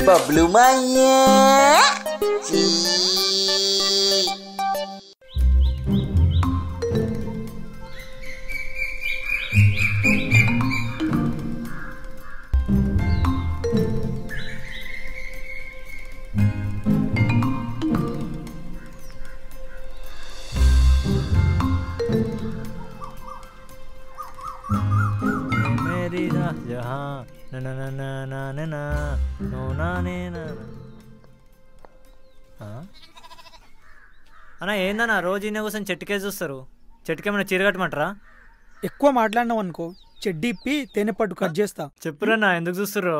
బబ్లు మాయే అన్నా ఏందన్నా రోజు ఇన్న కోసం చెట్టుకే చూస్తారు. చెట్టుకేమైనా చీరగట్టమంటారా? ఎక్కువ మాట్లాడినావు అనుకో చెడ్డి ఇప్పి తేనె పట్టు కట్ చేస్తా. చెప్పురన్నా ఎందుకు చూస్తుర్రు?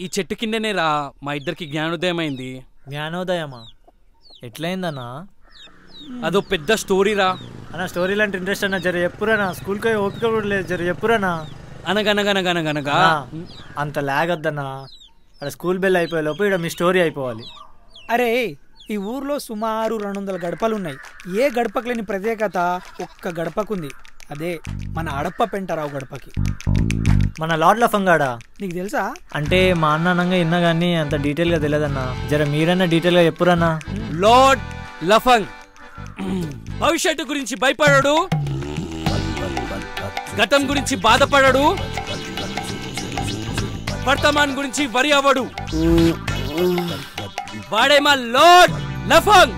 ఈ చెట్టు కిందనే రా మా ఇద్దరికి జ్ఞానోదయం అయింది. జ్ఞానోదయమా? ఎట్లయిందన్నా? అదో పెద్ద స్టోరీ రా అన్న. స్టోరీలు అంటే ఇంట్రెస్ట్ అన్నా, జర చెప్పురన్నా. స్కూల్కి ఓపిక కూడా లేదు, జర చెప్పురన్నా. అనగనగనగనగనగా అంత లాగ్ వద్దన్నా. అక్కడ స్కూల్ బెల్ అయిపోయే లోపు ఇక్కడ మీ స్టోరీ అయిపోవాలి. అరే ఈ ఊర్లో సుమారు 200 గడపలున్నాయి. ఏ గడపకు లేని ప్రత్యేకత ఒక్క గడపకుంది. అదే మన అడప్ప పెంటారావు గడపకి. మన లార్డ్ లఫంగాడా? నీకు తెలుసా? అంటే మా అన్న అనంగా విన్నా కానీ అంత డీటెయిల్గా తెలియదన్నా. జర మీరన్నా డీటెయిల్గా చెప్పురన్నా. లార్డ్ లఫంగ్ భవిష్యత్తు గురించి భయపడడు, గతం గురించి బాధపడడు, వర్తమాన్ గురించి వరి అవ్వడు. వాడే మా లార్డ్ లఫంగ్.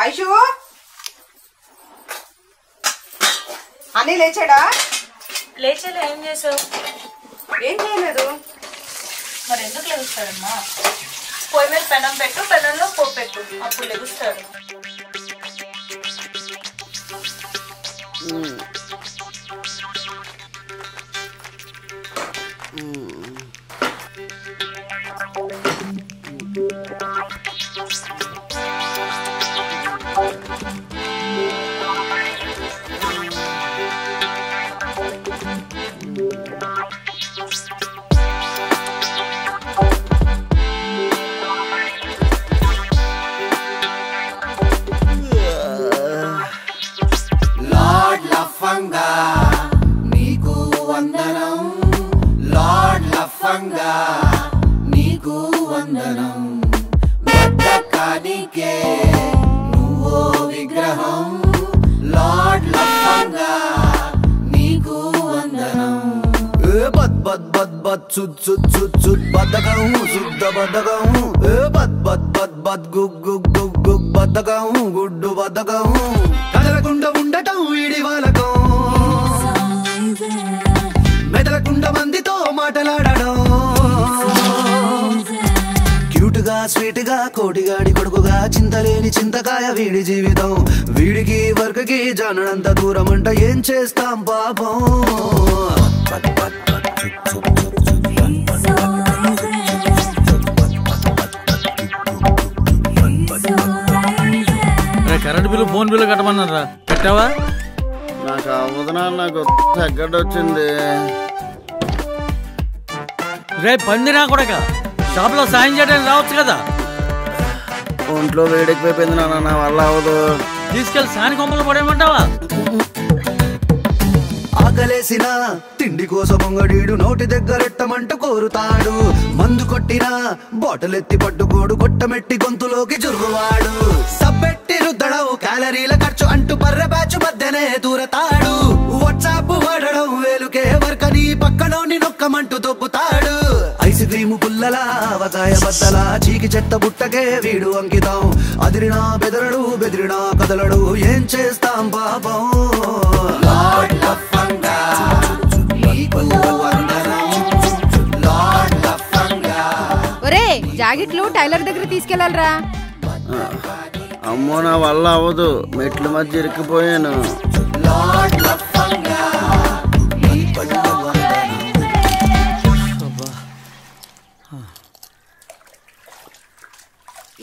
ఐషు అన్నీ లేచాడా? లేచేలా ఏం చేసావు? ఏం చేయలేదు. మరి ఎందుకు లెగుస్తాడమ్మా? పొయ్యి మీద పెనం పెట్టు, పెనంలో పోపు పెట్టు, అప్పుడు లెగుస్తాడు. నీకు వందనం లార్డ్ లఫంగా, నీకు వందనం. బద్దకానికే నువ్వో విగ్రహం లార్డ్ లఫంగా, నీకు వందనం. బద్ బద్ బద్ బద్ సుద్ సుద్ సుద్ సుద్ బద్దకం శుద్ధ బద్దకం. బద్ బద్ బద్ బద్ గుగ్ గుగ్ గుగ్ గుగ్ బద్దకం గుడ్డు బద్దకం. కదలకుండా ఉండటం వీడి వాళ్ళకం, మెదలకుండా మందితో మాటలాడడం. క్యూట్ గా స్వీట్ గా కోటిగాడి కొడుకుగా చింతలేని చింతకాయ వీడి జీవితం. వీడికి వర్క్ కి జానంత దూరం అంట ఏం చేస్తాం పాపం. కరెంట్ బిల్లు ఫోన్ బిల్లు కట్టమన్నారా? కట్టావా? నాకు అవ్వదునా, నాకు తగ్గట్టు వచ్చింది. రేపు పందినా కూడా షాప్ లో సాయం చేయడానికి రావచ్చు కదా. ఒంట్లో వేడెక్కిపోయింది నాన్న, నా వల్ల అవ్వదు. తీసుకెళ్లి సాని కొమ్మలు పడేయమంటావా? ఆకలేసిన తిండి కోసం అంగడీడు నోటి దగ్గరెట్టమంటూ కోరుతాడు. మందు కొట్టినా బాటలు ఎత్తి పట్టుకోడు, కొట్టమెట్టి గొంతులోకి జురుగువాడు. సబ్బెట్టి రుద్దడం క్యాలరీల ఖర్చు అంటూ పర్రె బ్యాచ్ మధ్యనే దూరతాడు. వాట్సాప్ వాడడం వేలుకే వర్కని పక్కనోని నొక్కమంటూ దొబ్బుతాడు. ఐస్ క్రీము పుల్లలా అవకాయ బద్దలా చీకి చెత్త బుట్టకే వీడు అంకితం. అదిరినా బెదరడు బెదిరినా కదలడు ఏం చేస్తాం పాపం. లార్డ్ లఫంగా, నీకు వందనం లార్డ్ లఫంగా. ఒరే జాకెట్లు టైలర్ దగ్గర తీసుకెళ్లాలరా. అమ్మో నా వల్ల అవ్వదు, మెట్ల మధ్య ఇరుక్కుపోయాను. లార్డ్ లఫంగా, నీకు వందనం.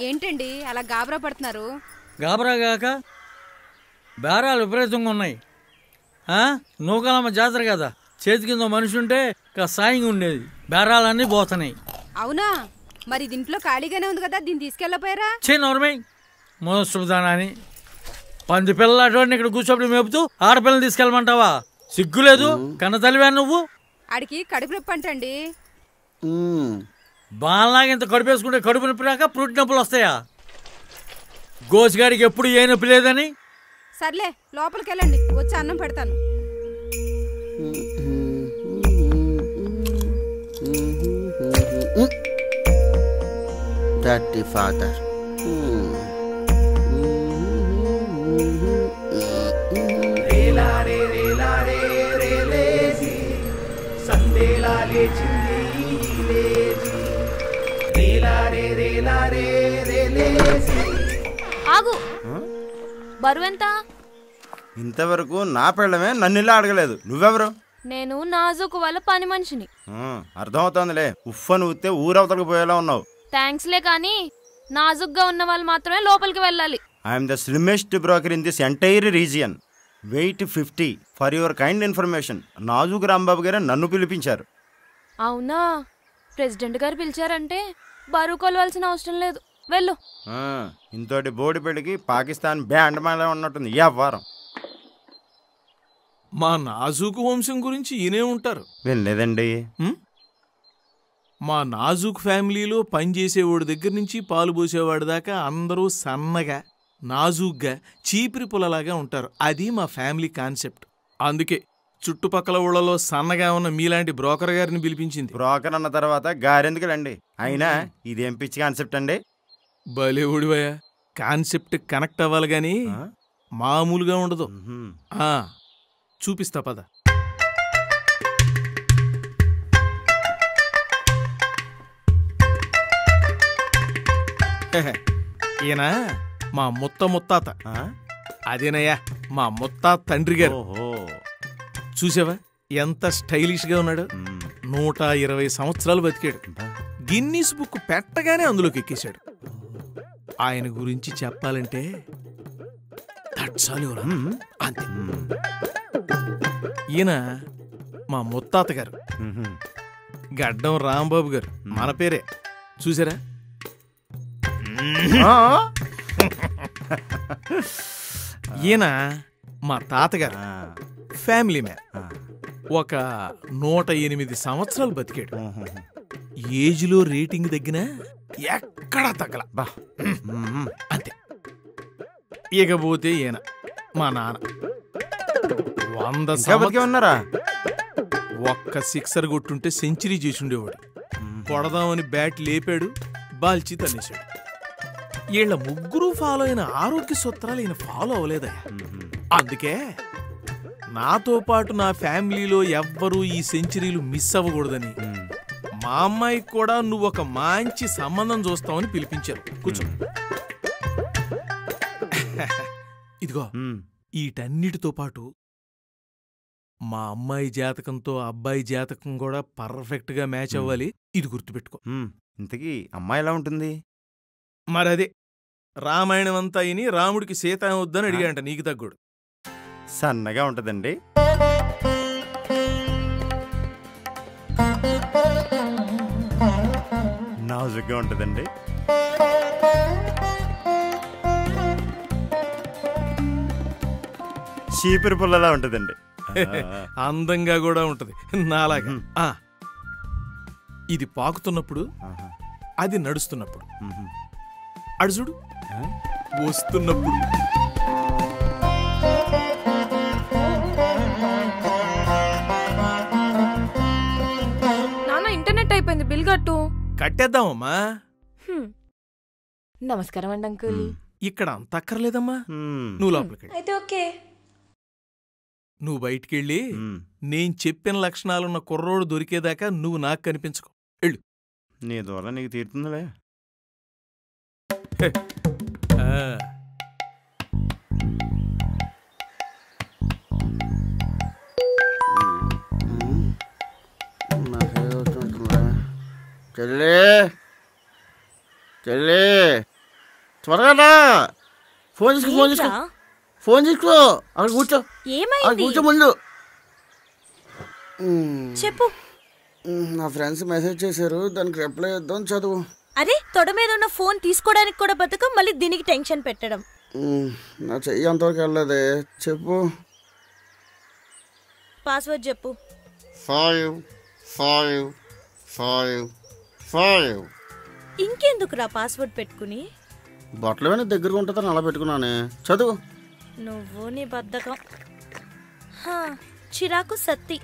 ఏంటండి అలా గాబరా పడుతున్నారు? గాబరా గాక బేరాలు విపరీతంగా ఉన్నాయి. నూకాలమ్మ జాతర కదా, చేతి కింద మనిషి ఉంటే సాయంగా ఉండేది. బేరాలన్నీ పోతున్నాయి. అవునా? మరి దీంట్లో ఖాళీగానే ఉంది కదా, దీన్ని తీసుకెళ్ళపోయారా? నోర్మై మోసుదానా అని 10 పిల్లలు అటువంటి ఇక్కడ కూర్చోబడి మేపుతూ ఆడపిల్లలు తీసుకెళ్ళమంటావా? సిగ్గులేదు? కన్న తల్లివా నువ్వు? ఆడికి కడుపు నొప్పి అంటండి. బాలలాగా ఇంత కడుపు వేసుకుంటే కడుపు నొప్పి రాక పురుటి నొప్పులు వస్తాయా? గోసిగాడికి ఎప్పుడు ఏ నొప్పి లేదని. సర్లే లోపలికి వెళ్ళండి, వచ్చి అన్నం పెడతాను. Dirty father. ఆగు, బరువెంత? ఇంతవరకు నా పెళ్ళమే నన్ను అడగలేదు. నువ్వెవరు? నేను నాజుకు వాళ్ళ పని మనిషిని. అర్థమవుతోందిలే. ఉఫ్ఫను ఊతే ఊరవతలకు పోయేలా ఉన్నావు. థ్యాంక్స్లే కానీ నాజుగ్గా ఉన్న వాళ్ళు మాత్రమే లోపలికి వెళ్ళాలి. I'm the slimmest broker in this entire region. Wait 50. For your kind information, Nazuk Rambabu గారు నన్ను పిలిపించారు. అవునా? ప్రెసిడెంట్ గారు పిలిచారంటే బరువు కొలవాల్సిన అవసరం లేదు, వెళ్ళు. ఇంతోటి బోడి పెళ్ళికి పాకిస్తాన్ బ్యాండ్ మీద ఉన్నట్టుంది ఈ వారం. మా నాజూకు వంశం గురించి ఈయనే ఉంటారు. వెళ్ళలేదండి. మా నాజూక్ ఫ్యామిలీలో పనిచేసేవాడి దగ్గర నుంచి పాలు పోసేవాడి దాకా అందరూ సన్నగా నాజూగ్గా చీపిరి పుల్లలాగా ఉంటారు. అది మా ఫ్యామిలీ కాన్సెప్ట్. అందుకే చుట్టుపక్కల ఊళ్ళలో సన్నగా ఉన్న మీలాంటి బ్రోకర్ గారిని పిలిపించింది. బ్రోకర్ అన్న తర్వాత గారెందుకులండి? అయినా ఇదేం పిచ్చి కాన్సెప్ట్ అండి? భలే ఊడివయ్యా. కాన్సెప్ట్ కనెక్ట్ అవ్వాలి గాని మామూలుగా ఉండదు. చూపిస్తా పద. ఈయన మా ముత్తాత. అదేనయ్యా మా ముత్తాత తండ్రి గారు. చూసావా ఎంత స్టైలిష్ గా ఉన్నాడు? 120 సంవత్సరాలు బతికాడు. గిన్నీస్ బుక్ పెట్టగానే అందులోకి ఎక్కేశాడు. ఆయన గురించి చెప్పాలంటే అంతే. ఈయన మా ముత్తాత గారు, గడ్డం రాంబాబు గారు, మన పేరే. చూసారా? ఈయన మా తాతగారు, ఫ్యామిలీ మ్యాన్. ఒక 108 సంవత్సరాలు బతికాడు. ఏజ్లో రేటింగ్ తగ్గిన ఎక్కడా తగ్గల. అంతే. ఇకపోతే ఈయన మా నాన్న 100 సంవత్సరాలు ఉన్నారా? ఒక్క సిక్సర్ కొట్టుంటే సెంచరీ చేసి ఉండేవాడు. కొడదామని బ్యాట్ లేపాడు, బాల్చి తన్నేశాడు. వీళ్ళ ముగ్గురు ఫాలో అయిన ఆరోగ్య సూత్రాలు ఈయన ఫాలో అవ్వలేదా? అందుకే నాతో పాటు నా ఫ్యామిలీలో ఎవ్వరూ ఈ సెంచరీలు మిస్ అవ్వకూడదని మా అమ్మాయికి కూడా నువ్వు ఒక మంచి సంబంధం చూస్తావని పిలిపించారు. కూర్చో. ఇదిగో వీటన్నిటితో పాటు మా అమ్మాయి జాతకంతో అబ్బాయి జాతకం కూడా పర్ఫెక్ట్ గా మ్యాచ్ అవ్వాలి. ఇది గుర్తుపెట్టుకో. ఇంతకీ అమ్మాయి ఎలా ఉంటుంది? మరదే రామాయణం అంతా అయిని రాముడికి సీత వద్దని అడిగాడంట. నీకు తగ్గుడు. సన్నగా ఉంటదండి. నాజుగ్గా ఉంటదండి. చీపిరి పుల్లలా ఉంటదండి. అందంగా కూడా ఉంటది నాలాగా. ఇది పాకుతున్నప్పుడు, అది నడుస్తున్నప్పుడు, అడు చూడు వస్తున్నప్పుడు. నాన్న ఇంటర్నెట్ అయిపోయింది, బిల్ కట్టు. కట్టేద్దామమ్మా. నమస్కారం అండి అంకుల్. ఇక్కడ అంత అక్కర్లేదమ్మా. నువ్వు లోపలికి అయితే ఓకే. నువ్వు బయటికెళ్ళి నేను చెప్పిన లక్షణాలున్న కుర్రోడు దొరికేదాకా నువ్వు నాకు కనిపించుకో. వెళ్ళు. నీ ద్వారా నీకు తీరుతుందిలే. చెల్లే చెల్లే త్వరగా ఫోన్ తీసుకో. ఫోన్ తీసుకో. ఫోన్ తీసుకో. అక్కడ కూర్చో. ఏమైంది? కూర్చో ముందు. చెప్పు. నా ఫ్రెండ్స్ మెసేజ్ చేశారు, దానికి రిప్లై ఇద్దాం, చదువు. అరే తొడ మీద ఉన్న ఫోన్ తీసుకోవడానికి కూడా బతకం, మళ్ళీ దీనికి టెన్షన్ పెట్టడం. నా చెయ్యి అంతవరకు వెళ్ళదే. చెప్పు. పాస్వర్డ్ చెప్పు. 55555. ఇంకెందుకురా పాస్వర్డ్ పెట్టుకుని? బొట్టలు వేణి దగ్గరగా ఉంటుందని అలా పెట్టుకున్నానే. చదువు. నువ్వు నీ బద్ధకం. చిరాకు సత్తి.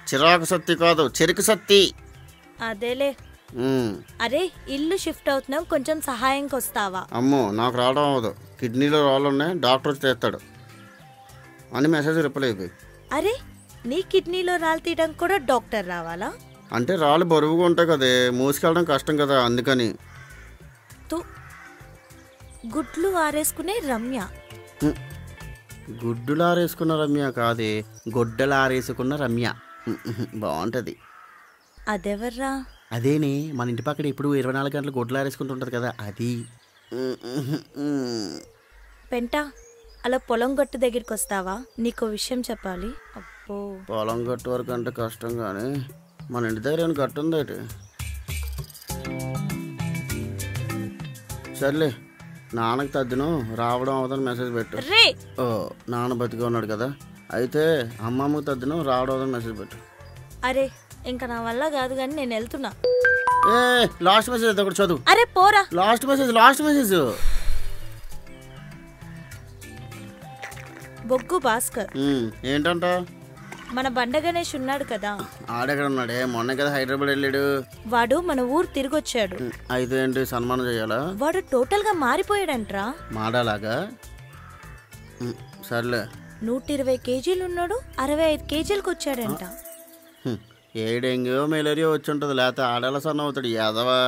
చిరాకు సత్తి కాదు, చెరుకు సత్తి. అదేలే. అరే ఇల్లు షిఫ్ట్ అవుతున్నాం, కొంచెం సహాయంకి వస్తావా? అమ్మో నాకు రావడం అవ్వదు, కిడ్నీలో రాళ్ళు ఉన్నాయి, డాక్టర్ వచ్చి తెస్తాడు అని మెసేజ్ రిప్లై అయిపోయి. అరే నీ కిడ్నీలో రాళ్ళు తీయడం కూడా డాక్టర్ రావాలా? అంటే రాళ్ళు బరువుగా ఉంటాయి కదే, మూసుకెళ్ళడం కష్టం కదా, అందుకని. గుడ్లు ఆరేసుకునే రమ్య. గుడ్డులు ఆరేసుకున్న రమ్య కాదే, గొడ్డలు ఆరేసుకున్న రమ్య. బాగుంటది. అదెవర్రా? అదేనే మన ఇంటి పక్కన ఇప్పుడు 24 గంటలు గొడ్డలు ఆరేసుకుంటుంటది కదా, అది. పెంటా అలా పొలం గట్టు దగ్గరికి వస్తావా? నీకు విషయం చెప్పాలి. అబ్బో పొలం గట్టు వరకు అంటే కష్టం, కానీ మన ఇంటి దగ్గర ఏమైనా గట్టు ఉంది అయితే. సర్లే, నాన్నకి తద్దును రావడం అవుదని మెసేజ్ పెట్టు. ఓ నాన్న బతిగా ఉన్నాడు కదా, అయితే అమ్మమ్మకి తద్దును రావడం అవుదని మెసేజ్ పెట్టు. అరే ఇంకా నా వల్ల కాదు కానీ నేను వెళ్తున్నా. లాస్ట్ మెసేజ్ అయితే ఒకటి చదువు. అరే పోరా. Last message. బొగ్గు భాస్కర్. ఏంటంట? మన బండ గణేష్ ఉన్నాడు కదా, ఆడెక్కడ ఉన్నాడే? మొన్న కదా హైదరాబాద్ వెళ్ళాడు. వాడు మన ఊరు తిరిగి వచ్చాడు. అయితే ఏంటి, సన్మానం చేయాలా? వాడు టోటల్ గా మారిపోయాడంట్రా. మాడాలాగా? సర్లే. 120 కేజీలు ఉన్నాడు, 65 కేజీలకు వచ్చాడంట. ఏ డెంగ్యూ మలేరియా వచ్చి ఉంటది, లేకపోతే ఆడేలా సన్న అవుతాడు యాదవా.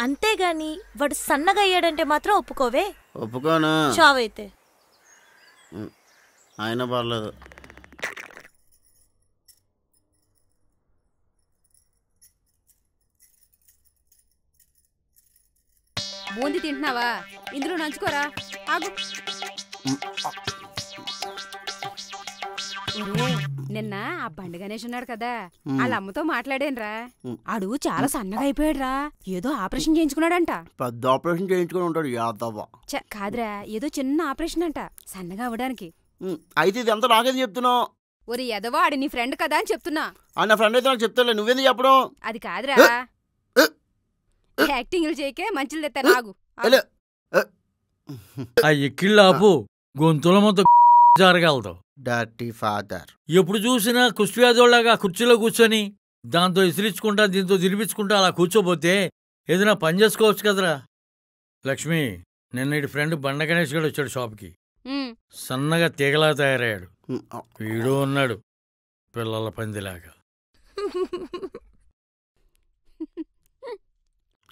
అంతేగాని వాడు సన్నగా అయ్యాడంటే మాత్రం ఒప్పుకోవే? ఒప్పుకోను. చావైతే అయినా పర్లేదు. బూంది తింటున్నావా? ఇందులో నంచుకోరా. ఆగు. నిన్న ఆ బండి గణేష్ ఉన్నాడు కదా, వాళ్ళ అమ్మతో మాట్లాడానురా. ఆడు చాలా సన్నగా అయిపోయాడురా, ఏదో ఆపరేషన్ చేయించుకున్నాడంట. పెద్ద ఆపరేషన్ చేయించుకుని ఉంటాడు యాదవ. కాదురా, ఏదో చిన్న ఆపరేషన్ అంట సన్నగా అవడానికి. అయితే ఇది ఎంత నాకేది చెప్తున్నావు? ఒరి ఎదవా, ఆడి నీ ఫ్రెండ్ కదా అని చెప్తున్నా. నా ఫ్రెండ్ అయితే నాకు చెప్తాలే, నువ్వేంది చెప్పడం? అది కాదురా, యాక్టింగ్లు చేయకే మంచిలు తెత్తా. నాగు ఆ ఎక్కిళ్ళాపు గొంతుల మొత్తం జరగలదు. Dirty father. ఎప్పుడు చూసినా కుష్టివ్యాధోళ్ళగా కుర్చీలో కూర్చొని దాంతో ఇసిరించుకుంటా దీంతో తినిపించుకుంటా అలా కూర్చోపోతే ఏదైనా పని చేసుకోవచ్చు కదరా. లక్ష్మి, నిన్నటి ఫ్రెండ్ బండ గణేష్ గడు వచ్చాడు షాప్కి. సన్నగా తీగలా తయారయ్యాడు. వీడు ఉన్నాడు పిల్లల పందిలాగా.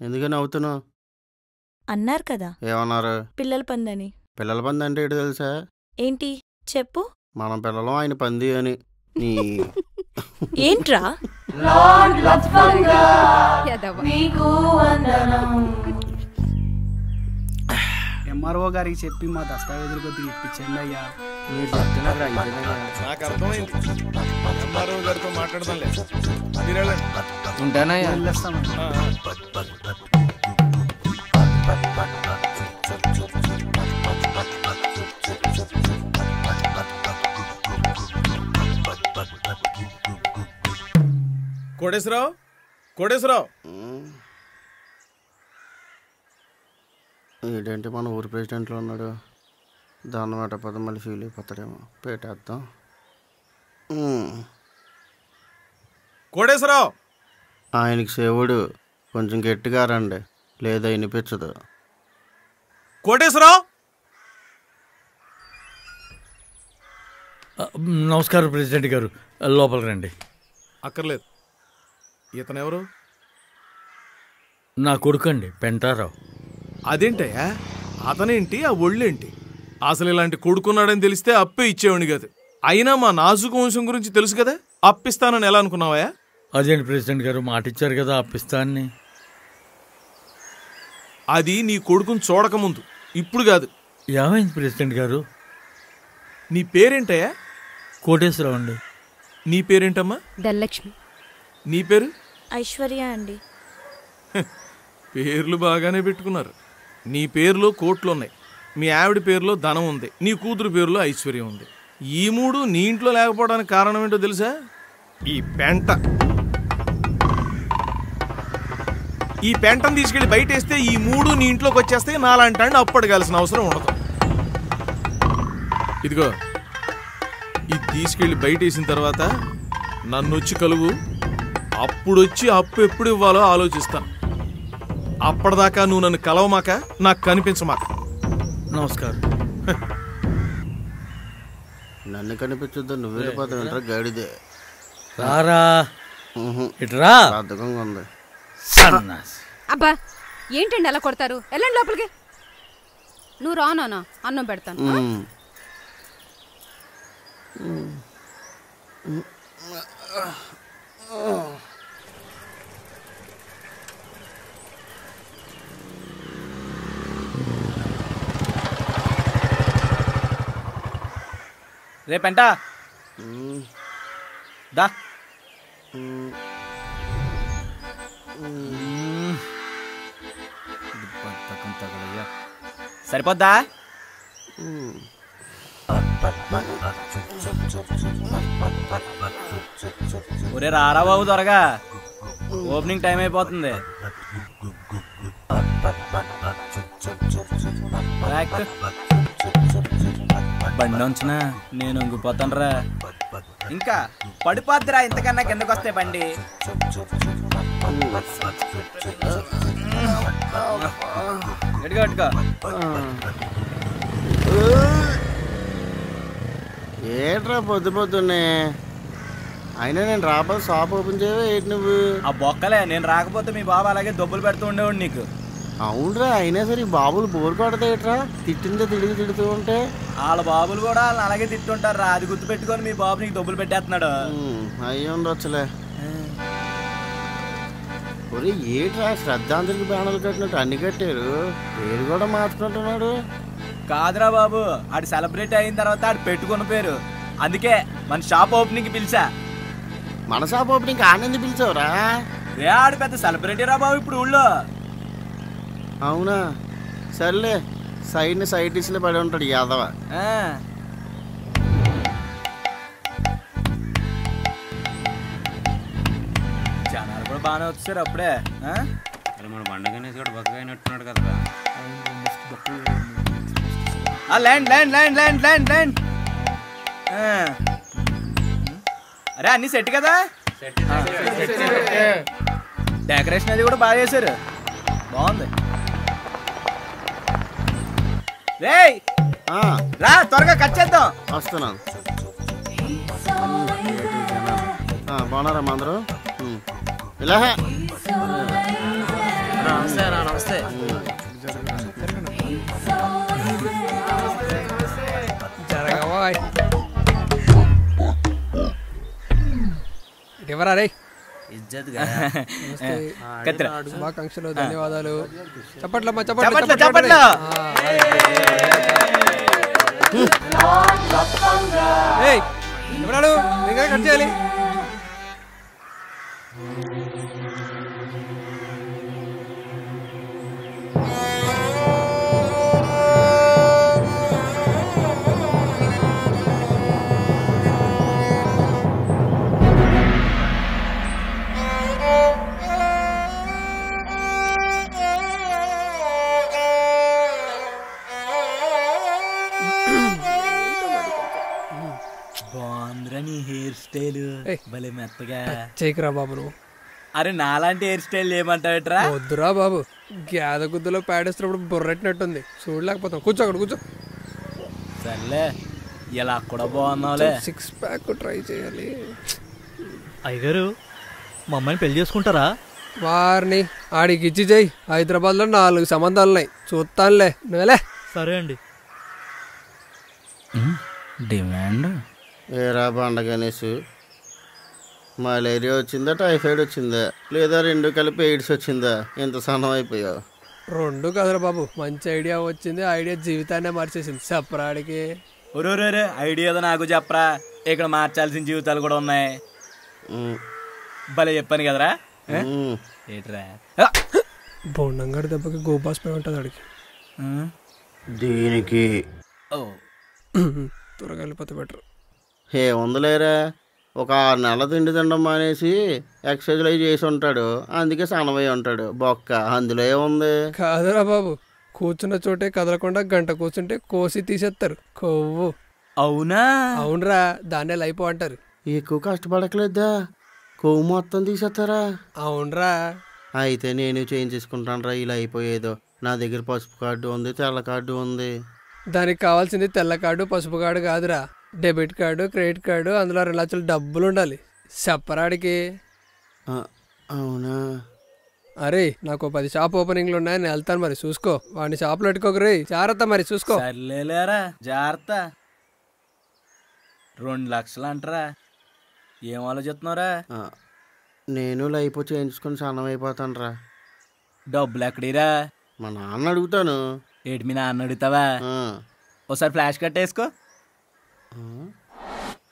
ఎందుకని అవుతున్నావు? అన్నారు కదా. ఏమన్నారు? పిల్లల పందని. పిల్లల పంది అంటే ఏంటి తెలుసా? ఏంటి చెప్పు. మనం పిల్లలు, ఆయన పంది అని. ఏంట్రా? ఎంఆర్ఓ గారికి చెప్పి మా దస్తావేజులు కొద్దిగా ఇప్పించండి అయ్యా. మీరు చెప్తున్నారు నాకు అర్థమైంది. ఎంఆర్ఓ గారితో మాట్లాడదాం లేదు. మీరు వెళ్ళండి. ఉంటానయ్యా. కోటేశ్వరరావు, కోటేశ్వరరావు. ఏంటంటే మన ఊరు ప్రెసిడెంట్లో ఉన్నాడు, దాన్ని పెట్టకపోతే మళ్ళీ ఫీల్ అయిపోతాడేమో. పెట్టేద్దాం. కోటేశ్వరరావు. ఆయనకి సేవుడు, కొంచెం గట్టిగా రండి లేదా వినిపించదు. కోటేశ్వరరావు. నమస్కారం ప్రెసిడెంట్ గారు, లోపలికి రండి. అక్కర్లేదు. ఇతను ఎవరు? నా కొడుకండి, పెంటారావు. అదేంటయ్యా, అతనేంటి, ఆ ఒళ్ళేంటి? అసలు ఇలాంటి కొడుకున్నాడని తెలిస్తే అప్పే ఇచ్చేవాడిని కాదు. అయినా మా నాజుకు వంశం గురించి తెలుసు కదా, అప్పిస్తానని ఎలా అనుకున్నావా? అదేంటి ప్రెసిడెంట్ గారు, మాట ఇచ్చారు కదా అప్పిస్తాన్ని. అది నీ కొడుకుని చూడకముందు, ఇప్పుడు కాదు. ఏమైంది ప్రెసిడెంట్ గారు? నీ పేరేంటయ్యా? కోటేశ్వరరావు అండి. నీ పేరేంటమ్మా? ధనలక్ష్మి. నీ పేరు? ఐశ్వర్య అండి. పేర్లు బాగానే పెట్టుకున్నారు. నీ పేరులో కోట్లు ఉన్నాయి, మీ ఆవిడ పేరులో ధనం ఉంది, నీ కూతురు పేరులో ఐశ్వర్యం ఉంది. ఈ మూడు నీ ఇంట్లో లేకపోవడానికి కారణం ఏంటో తెలుసా? ఈ పెంట. ఈ పెంటను తీసుకెళ్లి బయట వేస్తే ఈ మూడు నీ ఇంట్లోకి వచ్చేస్తే నాలాంటి అప్పడగాల్సిన అవసరం ఉండదు. ఇదిగో, ఇది తీసుకెళ్లి బయట వేసిన తర్వాత నన్ను వచ్చి కలుగు. అప్పుడొచ్చి అప్పు ఎప్పుడు ఇవ్వాలో ఆలోచిస్తాను. అప్పటిదాకా నువ్వు నన్ను కలవమాక, నాకు కనిపించమాక. నమస్కారం. నన్ను కనిపించొద్దు, నువ్వు వెళ్ళిపోతావు. గాడిదే రారా, ఇట్రా. బద్ధకంగా ఉంది. అబ్బా ఏంటండి అలా కొడతారు? వెళ్ళండి లోపలికి. నువ్వు రానా? అన్నం పెడతాను. రేపంట దా. సరిపోద్దా? ఒరే రారా బాబు త్వరగా, ఓపెనింగ్ టైం అయిపోతుంది. బండి ఉంచిన నేను ఇంగిపోతాను రా. ఇంకా పడిపోద్దిరా, ఇంతకన్నా కిందకు వస్తే బండి. గట్టిగా ఏట్రా పొద్దు పొద్దున్నే? అయినా నేను రాబోదు, షాప్ ఓపెన్ చేయవా ఏంటి నువ్వు? ఆ బొక్కలే, నేను రాకపోతే మీ బాబు అలాగే దొబ్బులు పెడుతూ ఉండేవాడు నీకు. అవునరా, అయినా సరే ఈ బాబులు బోరు కొడతాయిట్రా, తిట్టిందే తిడుతూ ఉంటే. వాళ్ళ బాబులు కూడా వాళ్ళని అలాగే తిట్టుంటారు రా. అది గుర్తు పెట్టుకొని మీ బాబు నీకు దొబ్బులు పెట్టేస్తున్నాడు. అయ్యి ఉండొచ్చులే. ఒరే ఏట్రా, శ్రద్ధాంజలికి బ్యానర్లు కట్టినట్టు అన్ని కట్టారు, పేరు కూడా మార్చుకుంటున్నాడు. కాదురా బాబు, ఆడు సెలబ్రేట్ అయిన తర్వాత ఆడు పెట్టుకున్న పేరు. అందుకే మన షాప్ ఓపెనింగ్ పిలిచా. మన షాప్ ఓపెనింగ్ ఆనంది పిలిచావురా? రే ఆడు పెద్ద సెలబ్రిటీ రా బాబు ఇప్పుడు ఊళ్ళో. అవునా? సర్లే, సైడ్ డిష్లో పడి ఉంటాడు యాదవ. జనాలు కూడా బాగానే వచ్చారు అప్పుడే. మన బండగనేసి కూడా బక్కగా అయినట్టున్నాడు కదా. Land land land land land land. అరే అన్ని సెట్ కదా? డెకరేషన్ అది కూడా బాగా చేశారు, బాగుంది. రేయ్ రా త్వరగా కట్ చేద్దాం. వస్తున్నాను. బాగున్నారా అందరూ? ఇలా నమస్తే. ఎవరా రే? శుభాకాంక్షలు, ధన్యవాదాలు. చప్పట్లమ్మా, చప్పట్లు. ఎవరాడు? ఇంకా కట్ చేయాలి. బాగుందిరా నీ హెయిర్ స్టైల్, భలే మెత్తగా. చేయకురా బాబు నువ్వు. అరే నాలాంటి హెయిర్ స్టైల్ ఏమంటావుట్రా? వద్దురా బాబు, గేద గుద్దులో పేడేస్తున్నప్పుడు బుర్రెట్టినట్టుంది, చూడలేకపోతాం. కూర్చో అక్కడ కూర్చో. సర్లే, ఇలా కూడా బాగున్నావులే. 6 ప్యాక్ ట్రై చేయాలి. అయ్యగారు మా అమ్మాయిని పెళ్లి చేసుకుంటారా? వారిని ఆడికి ఇచ్చి చెయ్యి. హైదరాబాద్లో 4 సంబంధాలున్నాయి, చూస్తానులే. నువ్వేలే. సరే అండి. డిమాండ్ ఏరా బండ గణేష్, మలేరియా వచ్చిందా, టైఫాయిడ్ వచ్చిందా, లేదా 2 కలిపి ఎయిడ్స్ వచ్చిందా? ఎంత సన్నం అయిపోయావు? 2 కదరా బాబు, మంచి ఐడియా వచ్చింది. ఐడియా జీవితాన్నే మార్చేసింది. చెప్పరాడికి. ఒరే ఐడియా ఏదో నాకు చెప్పరా. ఇక్కడ మార్చాల్సిన జీవితాలు కూడా ఉన్నాయి. భలే చెప్పాను కదరా. ఏట్రా బొండంగాడి దెబ్బకి గోపాస్పై ఉంటుంది అడిగి దీనికి త్వరగా వెళ్ళిపోతే బెటర్. ఏముందిలేరా, ఒక 6 నెలల తిండి తినడం మానేసి ఎక్సర్సైజ్ అవి చేసి ఉంటాడు, అందుకే సన్నమై ఉంటాడు బొక్క. అందులో ఏముంది? కాదురా బాబు, కూర్చున్న చోటే కదలకుండా గంట కూర్చుంటే కోసి తీసేస్తారు కొవ్వు. అవునా? అవునరా, దాన్నే లైపో అంటారు. ఎక్కువ కష్టపడకలేదా, కొవ్వు మొత్తం తీసేస్తారా? అవునరా. అయితే నేను చేయించుకుంటాను రా ఇలా అయిపోయేదో. నా దగ్గర పసుపు కార్డు ఉంది, తెల్ల కార్డు ఉంది. దానికి కావాల్సింది తెల్ల కార్డు పసుపు కార్డు కాదురా, డెబిట్ కార్డు క్రెడిట్ కార్డు. అందులో 2 లక్షలు డబ్బులు ఉండాలి చెప్పరాడికి. అవునా? అరే నాకు 10 షాప్ ఓపెనింగ్లు ఉన్నాయి, నేను వెళ్తాను మరి చూసుకో. వాడిని షాప్లో పెట్టుకోకరే, జాగ్రత్త మరి చూసుకో. సర్లేరా జాగ్రత్త. 2 లక్షలు అంటారా, ఏం ఆలోచిస్తున్నారా? నేను లైఫ్ చేయించుకొని సన్నం అయిపోతాను రా. డబ్బులు ఎక్కడిరా? మా నాన్న అడుగుతాను. ఏటి మీ నాన్న అడుగుతావా? ఒకసారి ఫ్లాష్ కట్టేసుకో.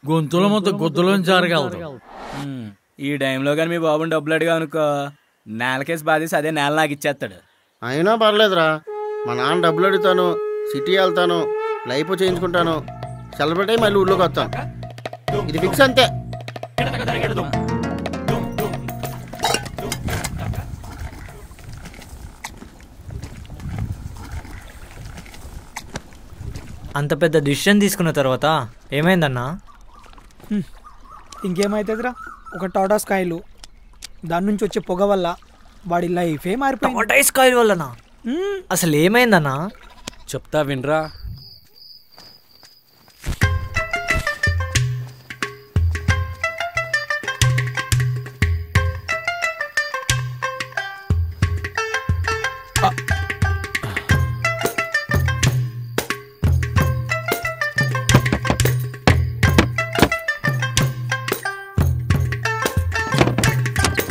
గొంతులో మొత్తం గొంతులోంచి జారగలదు. ఈ టైంలో కానీ మీ బాబుని డబ్బులు అడిగా అనుకో, నేలకేసి బాధేసి అదే నేల నాకు ఇచ్చేస్తాడు. అయినా పర్లేదురా, మా నాన్న డబ్బులు అడుగుతాను, సిటీ వెళ్తాను, లైఫ్ చేయించుకుంటాను, సెలబ్రేట్ అయ్యి మళ్ళీ ఊళ్ళోకి వస్తాను. ఇది ఫిక్స్ అంతే. అంత పెద్ద డిసిషన్ తీసుకున్న తర్వాత ఏమైందన్నా? ఇంకేమైతుందిరా, ఒక టాటాస్ కాయలు, దాని నుంచి వచ్చే పొగ వల్ల వాడి లైఫే మారిపోయింది. టాటాస్ కాయలు వల్లనా? అసలు ఏమైందన్నా? చెప్తా వినరా.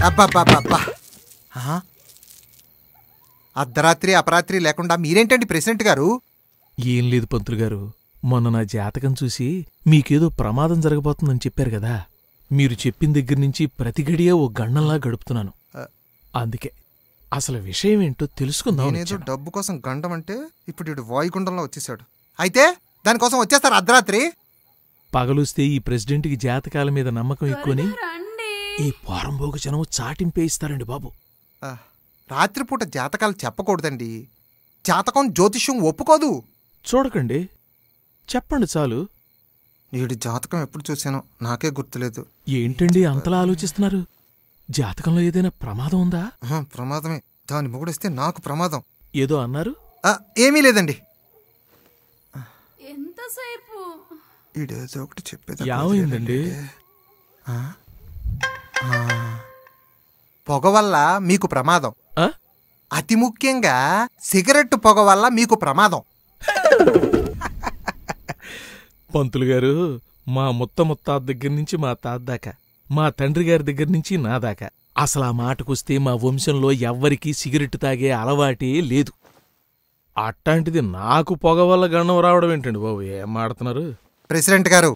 అబ్బాబ్బాబ్బా, అర్ధరాత్రి అపరాత్రి లేకుండా మీరేంటండి ప్రెసిడెంట్ గారు? ఏం లేదు పంతులు గారు, మొన్న నా జాతకం చూసి మీకేదో ప్రమాదం జరగబోతుందని చెప్పారు కదా, మీరు చెప్పిన దగ్గర నుంచి ప్రతి గడియా ఓ గండంలా గడుపుతున్నాను. అందుకే అసలు విషయం ఏంటో తెలుసుకుందాం. నేనేదో డబ్బు కోసం గండం అంటే ఇప్పుడు ఇడు వాయుగుండంలో వచ్చేసాడు. అయితే దానికోసం వచ్చేస్తారు అర్ధరాత్రి? పగలొస్తే ఈ ప్రెసిడెంట్కి జాతకాల మీద నమ్మకం ఎక్కువని ఈ పోరంబోగు జనం చాటింపేయిస్తారండి బాబు. రాత్రిపూట జాతకాలు చెప్పకూడదండి, జాతకం జ్యోతిష్యం ఒప్పుకోదు. చూడకండి, చెప్పండి చాలు. వీడి జాతకం ఎప్పుడు చూశానో నాకే గుర్తులేదు. ఏంటండి అంతలా ఆలోచిస్తున్నారు? జాతకంలో ఏదైనా ప్రమాదం ఉందా? ప్రమాదమే, దాని మొగుడొస్తే నాకు ప్రమాదం. ఏదో అన్నారు? ఏమీ లేదండి. ఎంతసేపు ఈడేదో ఒకటి చెప్పేది. ఏమైందండి? పొగ వల్ల మీకు ప్రమాదం, అతి ముఖ్యంగా సిగరెట్ పొగ వల్ల మీకు ప్రమాదం. పంతులు గారు, మా ముత్తాత దగ్గర నుంచి మా తాత దాకా, మా తండ్రి గారి దగ్గర నుంచి నా దాకా, అసలు ఆ మాటకొస్తే మా వంశంలో ఎవ్వరికీ సిగరెట్ తాగే అలవాటే లేదు. అట్లాంటిది నాకు పొగ వల్ల గండం రావడం ఏంటండి బాబు, ఏం మాడుతున్నారు? ప్రెసిడెంట్ గారు,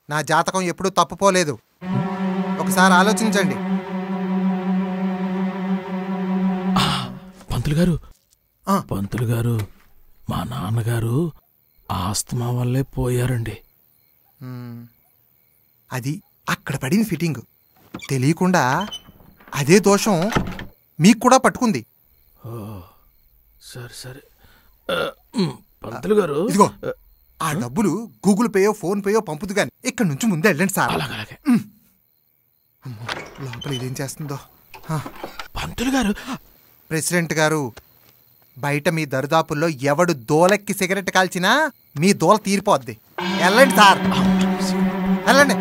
నా జాతకం ఎప్పుడూ తప్పుపోలేదు, ఒకసారి ఆలోచించండి. పంతులు గారు, మా నాన్నగారు ఆస్తమా వల్లే పోయారండి. అది అక్కడ పడిన ఫిట్టింగ్, తెలియకుండా అదే దోషం మీకు కూడా పట్టుకుంది. సరే సరే పంతులు గారు, ఇదిగో ఆ డబ్బులు గూగుల్ పేయో ఫోన్ పేయో పంపుదు గాని ఇక్కడ నుంచి ముందే వెళ్ళండి సార్. అలాగే. లోపల ఇదేం చేస్తుందో. పంతులు గారు, ప్రెసిడెంట్ గారు, బయట మీ దరిదాపుల్లో ఎవడు దోలెక్కి సిగరెట్ కాల్చినా మీ దోల తీరిపోద్ది. వెళ్ళండి సార్, వెళ్ళండి.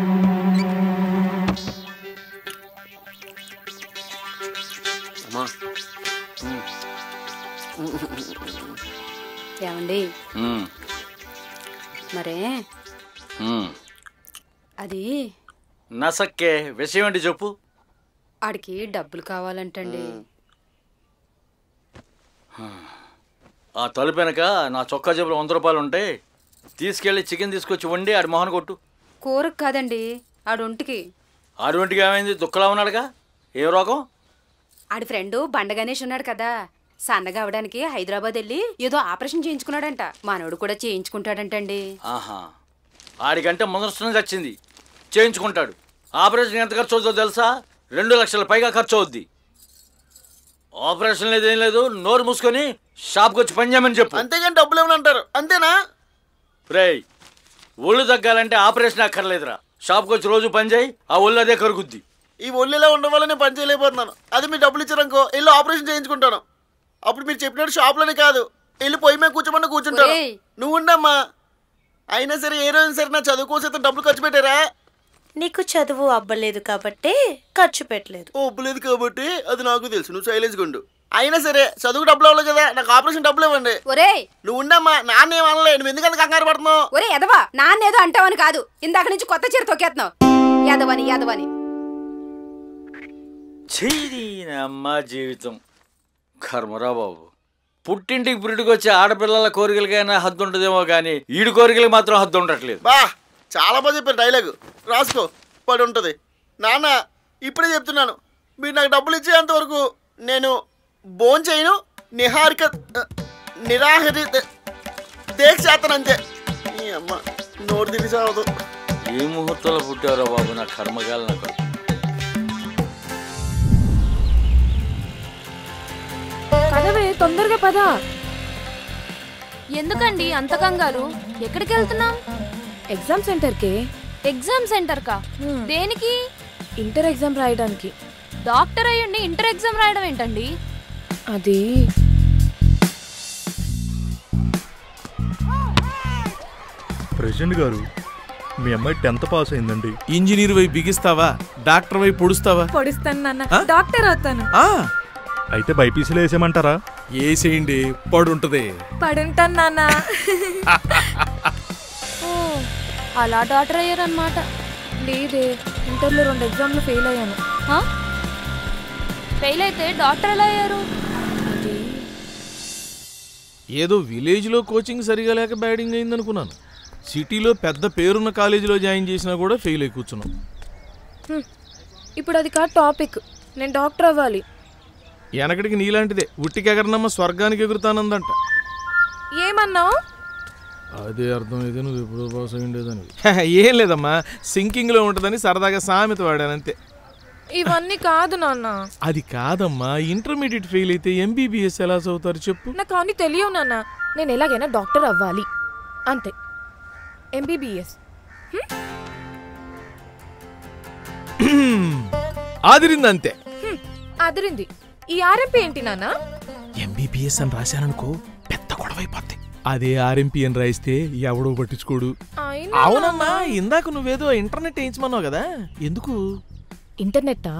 ఏమండి మరే అది నసక్కే విషయం ఏంటి చెప్పు. ఆడికి డబ్బులు కావాలంటండి. ఆ తలుపు వెనక నా చొక్కా జేబులో 100 రూపాయలు ఉంటాయి, తీసుకెళ్ళి చికెన్ తీసుకొచ్చి వండి ఆడి మొహన కొట్టు. కూరకు కాదండి ఆడొంటికి. ఆడొంటికి ఏమైంది? దుఃఖలా ఉన్నాడుగా, ఏ రోగం? ఆడి ఫ్రెండ్ బండ గణేష్ ఉన్నాడు కదా, సన్నగా అవడానికి హైదరాబాద్ వెళ్ళి ఏదో ఆపరేషన్ చేయించుకున్నాడంట. మనోడు కూడా చేయించుకుంటాడంటండి. ఆహా, ఆడికంటే ముందరస్తున్న వచ్చింది, చేయించుకుంటాడు. ఆపరేషన్ ఎంత ఖర్చు అవుతుందో తెలుసా? 2 లక్షల పైగా ఖర్చు అవుద్ది. ఆపరేషన్ లేదేం లేదు, నోరు మూసుకొని షాప్కి వచ్చి పని చేయమని చెప్పు. అంతేగాని డబ్బులు ఏమని అంటారు, అంతేనా? రేయ్, ఒళ్ళు తగ్గాలంటే ఆపరేషన్ అక్కర్లేదురా. షాప్కి వచ్చి రోజు పని చేయి, ఆ ఒళ్ళు అదే కరుగుద్ది. ఈ ఒళ్ళులా ఉండడం వల్ల నేను పని చేయలేకపోతున్నాను. అది మీరు డబ్బులు ఇచ్చారనుకో వెళ్ళి ఆపరేషన్ చేయించుకుంటాను. అప్పుడు మీరు చెప్పినట్టు షాప్లోనే కాదు, వెళ్ళి పొయ్యి మీద కూర్చోమన్నా కూర్చుంటాను. నువ్వు ఉండమ్మా. అయినా సరే ఏ రోజు సరే నా చదువు కోసం డబ్బులు ఖర్చు పెట్టారా? నీకు చదువు అబ్బలేదు కాబట్టి ఖర్చు పెట్టలేదు. ఒబ్బలేదు కాబట్టి అది నాకు తెలుసు, నువ్వు సైలెన్స్గా ఉండు. అయినా సరే చదువుకు డబ్బులు అవ్వలేదు కదా, నాకు ఆపరేషన్ డబ్బులు ఇవ్వండి. నువ్వు ఉండమ్మా, నాన్న ఏమనలే, నువ్వు ఎందుకంత కంగారు పడుతున్నావు? ఒరే ఎదవా, నాన్నేదో అంటావని కాదు, ఇందాక నుంచి కొత్త చీర తొక్కేస్తున్నావు. యాదవని యాదవని అమ్మ జీవితం కర్మరా బాబు. పుట్టింటికి పురిటికి వచ్చే ఆడపిల్లల కోరికలకైనా హద్దు ఉంటుందేమో కానీ ఈడు కోరికలకు మాత్రం హద్దు ఉండట్లేదు. బా చాలా బాగా చెప్పారు డైలాగ్, రాసుకో, పడి ఉంటుంది. నాన్న ఇప్పుడే చెప్తున్నాను, మీరు నాకు డబ్బులు ఇచ్చేంత వరకు నేను భోజనం చేయను, నిరాహరి దేక్ చేస్తాను అంతే. ఈ అమ్మ నోరు తిరిగిసావదు. ఏ ముహూర్తంలో పుట్టారో బాబు, నా కర్మగాలు నాకు. పదవే, తొందరగా పద. ఎందుకండి అంత కంగారు? ఎక్కడికి వెళ్తున్నాం? ఎగ్జామ్ సెంటర్కి. ఎగ్జామ్ సెంటర్ కా? దేనికి? ఇంటర్ ఎగ్జామ్ రాయడానికి. డాక్టర్ అయ్యండి ఇంటర్ ఎగ్జామ్ రాయడం ఏంటండి? అది ప్రెసిడెంట్ గారు, మీ అమ్మాయి 10th పాస్ అయిందండి. ఇంజనీర్ వైపు బిగిస్తావా, డాక్టర్ వైపు పొడుస్తావా? పొడుస్తాను నాన్న, డాక్టర్ అవుతాను. అయితే బైపీసీలో వేసేయమంటారా? వేసేయండి, పడుంటది. పడుంటాను నాన్న. అలా డాక్టర్ అయ్యారన్నమాట. లేదే, ఇంటర్లో 2 ఎగ్జామ్లు ఫెయిల్ అయ్యాను. ఫెయిల్ అయితే డాక్టర్ ఎలా అయ్యారు? ఏదో విలేజ్లో కోచింగ్ సరిగా లేక బ్యాటింగ్ అయిందనుకున్నాను. సిటీలో పెద్ద పేరున్న కాలేజీలో జాయిన్ చేసినా కూడా ఫెయిల్ అయి కూర్చున్నాం. ఇప్పుడు అది కాదు టాపిక్, నేను డాక్టర్ అవ్వాలి. వెనకటికి నీలాంటిదే, ఉట్టికి ఎగరనమ్మ స్వర్గానికి ఎగురుతానందంట. ఏమన్నావు? అదే అర్థమైతే నువ్వు ఎప్పుడో పాస్ అయి ఉండేదని. ఏం లేదమ్మా, సింకింగ్లో ఉంటుందని సరదాగా సామెత వాడానంతే. ఇవన్నీ కాదు నాన్న. అది కాదమ్మా, ఇంటర్మీడియట్ ఫెయిల్ అయితే ఎంబీబీఎస్ ఎలా చదువుతారు చెప్పు? నాకు అన్ని తెలియవు నాన్న, నేను ఎలాగైనా డాక్టర్ అవ్వాలి అంతే. ఎంబీబీఎస్ ఆదిరింది అంతే. అదిరింది. ఈ ఆర్ఎంపీ ఏంటి నాన్న? ఎంబీబీఎస్ అని రాశాననుకో పెద్ద గొడవైపోద్ది. అదే ఆర్ఎంపీ అని రాయిస్తే ఎవడో పట్టించుకోడు. అవునమ్మా, ఇందాక నువ్వేదో ఇంటర్నెట్ వేయించమన్నావు కదా, ఎందుకు? ఇంటర్నెట్టా?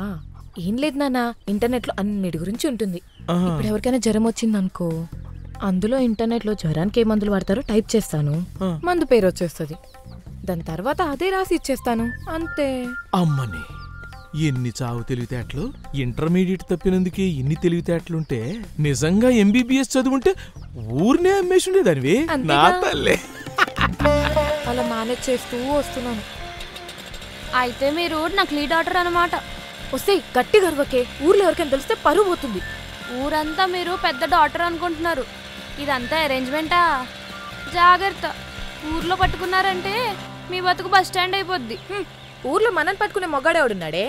ఏం లేదు నాన్న, ఇంటర్నెట్లో అన్నిటి గురించి ఉంటుంది. ఇప్పుడు ఎవరికైనా జ్వరం వచ్చింది అనుకో, అందులో ఇంటర్నెట్లో జ్వరానికి ఏ మందులు వాడతారో టైప్ చేస్తాను, మందు పేరు వచ్చేస్తుంది. దాని తర్వాత అదే రాసి ఇచ్చేస్తాను, అంతే. అమ్మని ఎన్ని చావు తెలివితేటలు! ఇంటర్మీడియట్ తప్పినందుకే ఇన్ని తెలివితేటలుంటే నిజంగా ఎంబీబీఎస్ చదువుంటే ఊరినే అమ్మేసి ఉండేదానివి. నా తల్లే. అలా మేనేజ్ చేస్తూ వస్తున్నాను. అయితే మీరు నకిలీ డాక్టర్ అన్నమాట. వస్తే గట్టి గర్వకే, ఊర్లో ఎవరికైనా తెలిస్తే పరువు పోతుంది. ఊరంతా మీరు పెద్ద డాక్టర్ అనుకుంటున్నారు, ఇదంతా అరేంజ్మెంటా? జాగ్రత్త, ఊర్లో పట్టుకున్నారంటే మీ బతుకు బస్ స్టాండ్ అయిపోద్ది. ఊర్లో మనని పట్టుకునే మొగాడేవాడున్నాడే.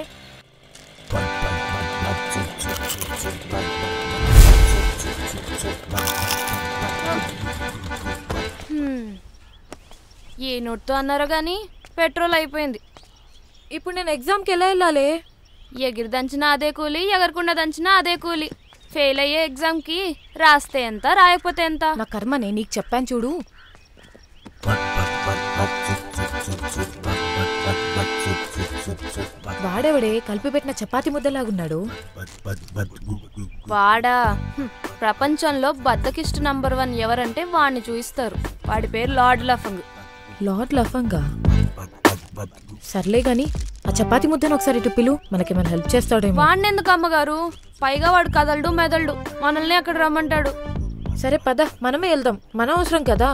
ఏ నోట్తో అన్నారో గానీ పెట్రోల్ అయిపోయింది. ఇప్పుడు నేను ఎగ్జామ్కి ఎలా వెళ్ళాలి? ఎగిరి దంచినా అదే కూలి, ఎగరకుండా దంచినా అదే కూలి. ఫెయిల్ అయ్యే ఎగ్జామ్కి రాస్తే ఎంత, రాయకపోతే ఎంత? నా కర్మనే, నీకు చెప్పాను చూడు. వాడేవాడే కలిపి పెట్టిన చపాతి ముద్దలాగున్నాడు. వాడా ప్రపంచంలో బద్దకిష్ట నంబర్ 1 ఎవరంటే వాడిని చూయిస్తారు. వాడి పేరు లార్డ్ లఫంగ్. లార్డ్ లఫంగా? సర్లే గాని ఆ చపాతి ముద్దను ఒకసారి ఇటు పిలు, మనకేమైనా హెల్ప్ చేస్తాడేమో. వాడిని ఎందుకు అమ్మగారు? పైగా వాడు కదలడు మెదలడు, మనల్ని అక్కడ రమ్మంటాడు. సరే పద, మనమే వెళ్దాం, మన అవసరం కదా.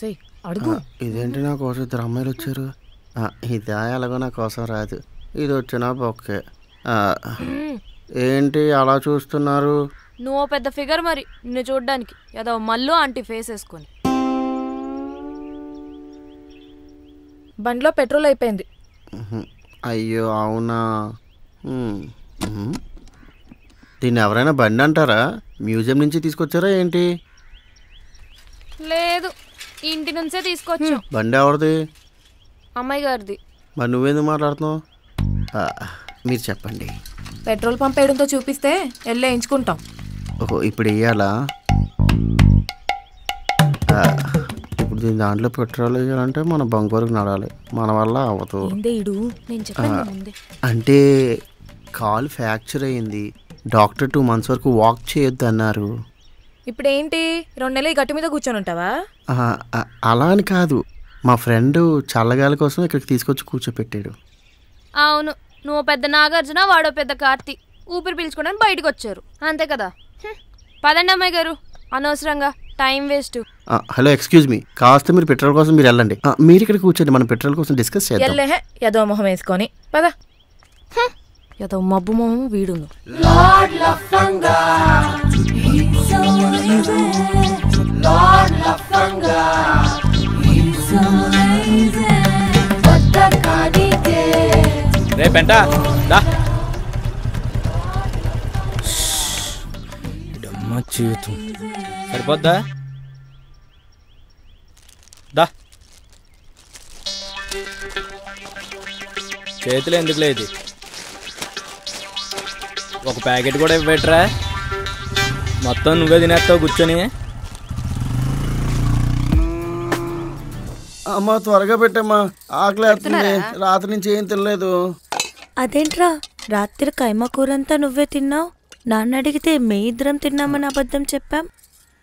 ఒసేయ్ అడుగు. ఇదేంటి నా కోసం ఇద్దరు అమ్మాయిలు వచ్చారు? ఇదా ఎలాగో నా కోసం రాదు, ఇది వచ్చినా ఓకే. ఏంటి అలా చూస్తున్నారు? నువ్వు పెద్ద ఫిగర్ మరి నిన్ను చూడ్డానికి ఏదో మళ్ళీ ఆంటీ ఫేస్ వేసుకొని. బండిలో పెట్రోల్ అయిపోయింది. అయ్యో అవునా. దీన్ని ఎవరైనా బండి అంటారా? మ్యూజియం నుంచి తీసుకొచ్చారా ఏంటి? లేదు, ఇంటి నుంచే తీసుకొచ్చు. బండి ఎవరిది? అమ్మాయి గారిది. మరి నువ్వేందుకు మాట్లాడుతున్నావు? మీరు చెప్పండి. పెట్రోల్ పంప్ వేయడంతో చూపిస్తే వెళ్ళి వేయించుకుంటాం. ఓహో ఇప్పుడు వేయాలా? ఇప్పుడు దీని దాంట్లో పెట్రోల్ వేయాలంటే మన బంక్ వరకు నడాలి, మన వల్ల అవ్వదు. అంటే కాల్ ఫ్రాక్చర్ అయ్యింది, డాక్టర్ 2 months వరకు వాక్ చేయొద్దు అన్నారు. ఇప్పుడు ఏంటి 2 నెలలు గట్టు మీద కూర్చొని ఉంటావా? అలా అని కాదు, మా ఫ్రెండ్ చల్లగాలి కోసం ఇక్కడికి తీసుకొచ్చి కూర్చోపెట్టాడు. అవును, నువ్వు పెద్ద నాగార్జున, వాడో పెద్ద కార్తీ. ఊపిరి పీల్చుకోవడానికి బయటకు వచ్చారు అంతే కదా. పదండి అమ్మాయి గారు, అనవసరంగా time waste. Hello excuse me, కాస్త మీరు పెట్రోల్ కోసం మీరు వెళ్ళండి. మీరు ఇక్కడ కూర్చోండి, మనం పెట్రోల్ కోసం డిస్కస్ చేద్దాం. ఏదో మొహం వేసుకొని పద. ఏదో మబ్బు మొహం వీడును. రే పెంట దా. జీవితం సరిపోద్దా? దా. చేతులు ఎందుకు లేదు? ఒక ప్యాకెట్ కూడా ఇవ్వబెట్టరా, మొత్తం నువ్వే తినేస్తావు కూర్చొని. అమ్మా త్వరగా పెట్టమ్మా, ఆకలి వేస్తుంది, రాత్రి నుంచి ఏం తినలేదు. అదేంట్రా రాత్రి కైమా కూరంతా నువ్వే తిన్నావు, నాన్న అడిగితే మే ఇద్దరం తిన్నామని అబద్ధం చెప్పాం.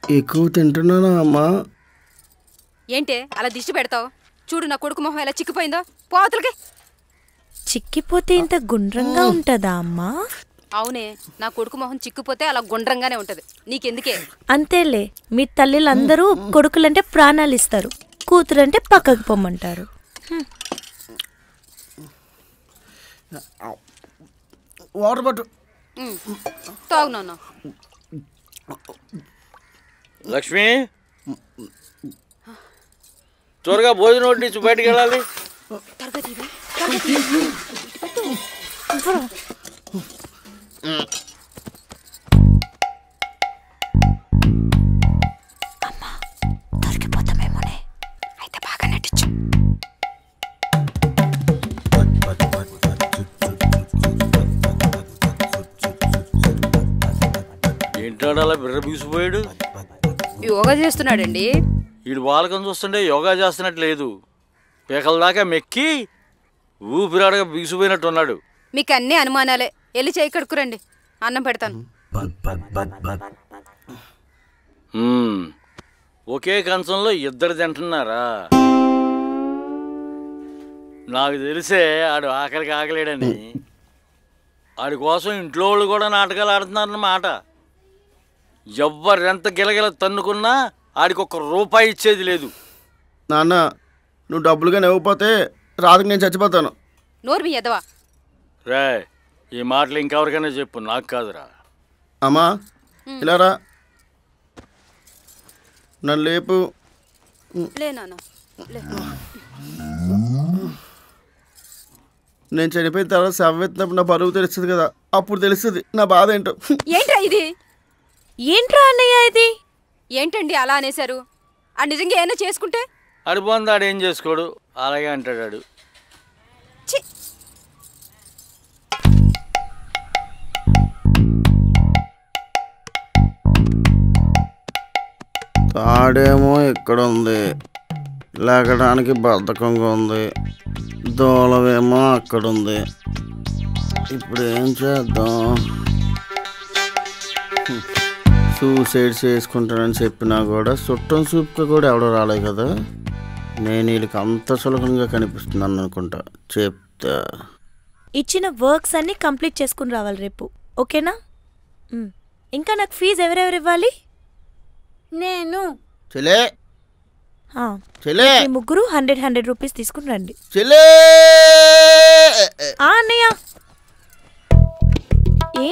ఎక్కువ తింటున్నానా అమ్మా? ఏంటే అలా దిష్టి పెడతావు? చూడు నా కొడుకు మొహం ఎలా చిక్కిపోయిందో. పోతలకి చిక్కిపోతే ఇంత గుండ్రంగా ఉంటదా అమ్మా? అవునే, నా కొడుకు మొహం చిక్కిపోతే అలా గుండ్రంగానే ఉంటది. నీకెందుకే? అంతేలే, మీ తల్లిలందరూ కొడుకులంటే ప్రాణాలు ఇస్తారు, కూతురంటే పక్కకు పొమ్మంటారు. వాటర్ పట్టు. తాగు నాన్న. లక్ష్మి త్వరగా భోజనం వడ్డించి బయటికి వెళ్ళాలి. దొరికిపోతామేమోనే, అయితే బాగా నటించు. ఏంటాడు అలా బిర్ర బిగిసిపోయాడు? యోగా చేస్తున్నాడండి. వీడు బాలకం చూస్తుంటే యోగా చేస్తున్నట్టు లేదు, పీకల దాకా మెక్కి ఊపిరాడగా బిగిసిపోయినట్టున్నాడు. మీకు అన్ని అనుమానాలే. వెళ్ళి చేయి కడుక్కురండి, అన్నం పెడతాను. ఒకే కంచంలో ఇద్దరు తింటున్నారా? నాకు తెలిసే ఆడు ఆకలికి ఆకలేడని. ఆడి కోసం ఇంట్లో వాళ్ళు కూడా నాటకాలు ఆడుతున్నారన్నమాట. ఎవ్వరెంత గిలగిల తన్నుకున్నా ఆడికి ₹1 ఇచ్చేది లేదు. నాన్న నువ్వు డబ్బులుగా ఇవ్వకపోతే రాత్రికి నేను చచ్చిపోతాను. నోరు మీ ఎదవా. రే ఈ మాటలు ఇంకెవరికైనా చెప్పు, నాకు కాదురా. అమ్మా ఇలా రా, నన్ను లేపు. లే నాన్న లే. నేను చనిపోయిన తర్వాత శవెత్తినప్పుడు నా బరువు తెలుస్తుంది కదా, అప్పుడు తెలుస్తుంది నా బాధ ఏంటో. ఏంట్రా ఇది? ఏంట్రా అన్నయ్య ఇది? ఏంటండి అలా అనేశారు? ఆ నిజంగా ఏమైనా చేసుకుంటే? అడిపోంది ఆడేం చేసుకోడు, అలాగే అంటాడు. తాడేమో ఇక్కడ ఉంది, లేకడానికి బద్ధకంగా ఉంది. దూలమేమో అక్కడ ఉంది. ఇప్పుడు ఏం చేద్దాం? సూసైడ్ చేసుకుంటానని చెప్పినా కూడా చుట్టం చూపుగా కూడా ఎవడో రాలే కదా. నేను వీళ్ళకి అంత సులభంగా కనిపిస్తున్నాను అనుకుంటా. చెప్తా. ఇచ్చిన వర్క్స్ అన్ని కంప్లీట్ చేసుకుని రావాలి రేపు, ఓకేనా? ఇంకా నాకు ఫీజు ఎవరెవరు ఇవ్వాలి? నేను. చెలే చెల్లే ఈ ముగ్గురు 100 రూపీస్ తీసుకుని రండి. చెల్లే అన్నయ్య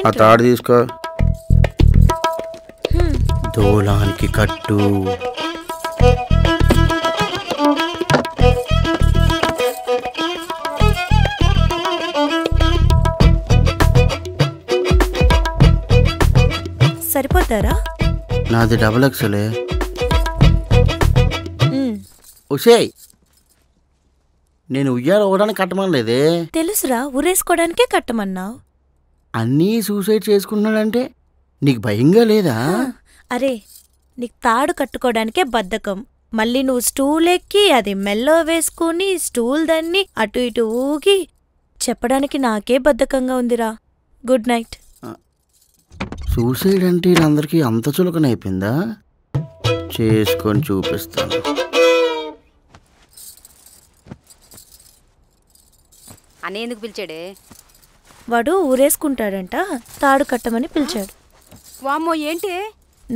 ఆ తాడు తీసుకో. దూలానికి కట్టు. సరిపోతారా? నాది డబుల్ ఎక్సలే. ఉషేయ్, నేను ఉయ్యాల ఊడడానికి కట్టమనలేదే. తెలుసురా, ఊరేసుకోవడానికే కట్టమన్నావు. అన్నీ సూసైడ్ చేసుకుంటున్నాడంటే నీకు భయంగా లేదా? అరే, నీకు తాడు కట్టుకోవడానికే బద్ధకం. మళ్ళీ నువ్వు స్టూల్ ఎక్కి అది మెల్లో వేసుకుని స్టూల్ దాన్ని అటు ఇటు ఊగి చెప్పడానికి నాకే బద్ధకంగా ఉందిరా. Good night. సూసైడ్ అంటే వీళ్ళందరికీ అంత చులకనైపోయిందా? చేసుకొని చూపిస్తాను. అనే ఎందుకు పిలిచాడే? వాడు ఊరేసుకుంటాడంట, తాడు కట్టమని పిలిచాడు. వామ్మో, ఏంటి?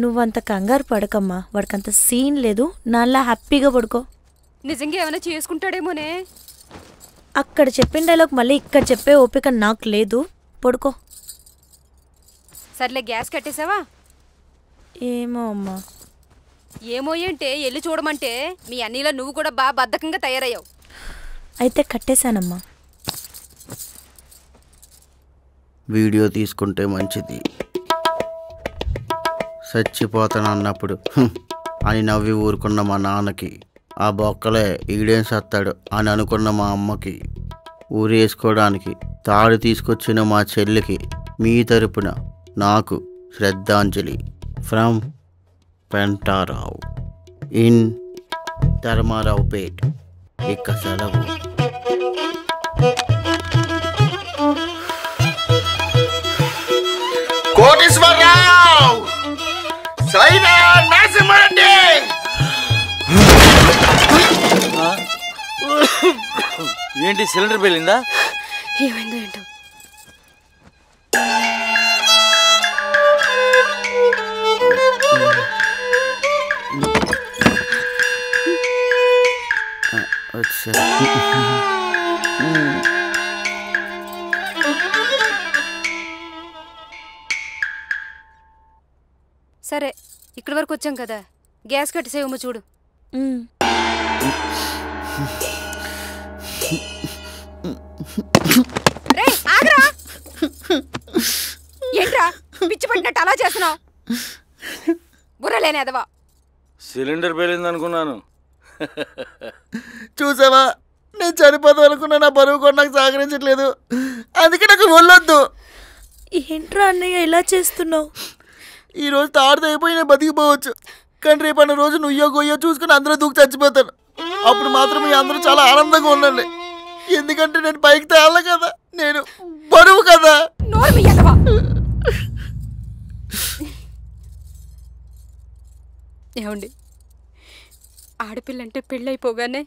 నువ్వంత కంగారు పడకమ్మా, వాడికంత సీన్ లేదు. నాలా హ్యాపీగా పడుకో. నిజంగా ఏమైనా చేసుకుంటాడేమోనే. అక్కడ చెప్పిన డైలాగ్ మళ్ళీ ఇక్కడ చెప్పే ఓపిక నాకు లేదు. పడుకో. సర్లే, గ్యాస్ కట్టేసావా? ఏమో అమ్మా. ఏమో ఏంటే, వెళ్ళి చూడమంటే మీ అన్నీలా నువ్వు కూడా బాగా బద్ధకంగా తయారయ్యావు. అయితే కట్టేశానమ్మా. వీడియో తీసుకుంటే మంచిది. చచ్చిపోతాను అన్నప్పుడు అని నవ్వి ఊరుకున్న మా నాన్నకి, ఆ బొక్కలే ఈడేం సత్తాడు అని అనుకున్న మా అమ్మకి, ఊరేసుకోవడానికి తాడు తీసుకొచ్చిన మా చెల్లికి మీ తరపున నాకు శ్రద్ధాంజలి. From Pentarao in Dharmaraopet. ఇక సెలవు. కోటేశ్వరరావు, సైనా నరసింహారెడ్డి. ఏంటి, సిలిండర్ పేలిందా? ఏమైందో ఏంటో. సరే, ఇక్కడి వరకు వచ్చాం కదా, గ్యాస్ కట్టేసేమో చూడు. ఏంట్రా పిచ్చి పట్టినట్టు అలా చేస్తున్నావు? బుర్రలేనేదవా. సిలిండర్ పేలింది అనుకున్నాను. చూసావా, నేను చనిపోదాం అనుకున్నా. నా బరువు కూడా నాకు సహకరించట్లేదు, అందుకే నాకు ఒళ్ళొద్దు. ఏంట్రా అన్నయ్య ఇలా చేస్తున్నావు? ఈరోజు తాడుతో అయిపోయి నేను బతికిపోవచ్చు, కానీ రేపు అన్న రోజు నువ్వో గొయ్యో చూసుకుని అందరూ దూకి చచ్చిపోతాను. అప్పుడు మాత్రం మీ అందరూ చాలా ఆనందంగా ఉండండి. ఎందుకంటే నేను పైకి తేయాలి కదా, నేను బరువు కదా. ఏమండి, ఆడపిల్లంటే పెళ్ళైపోగానే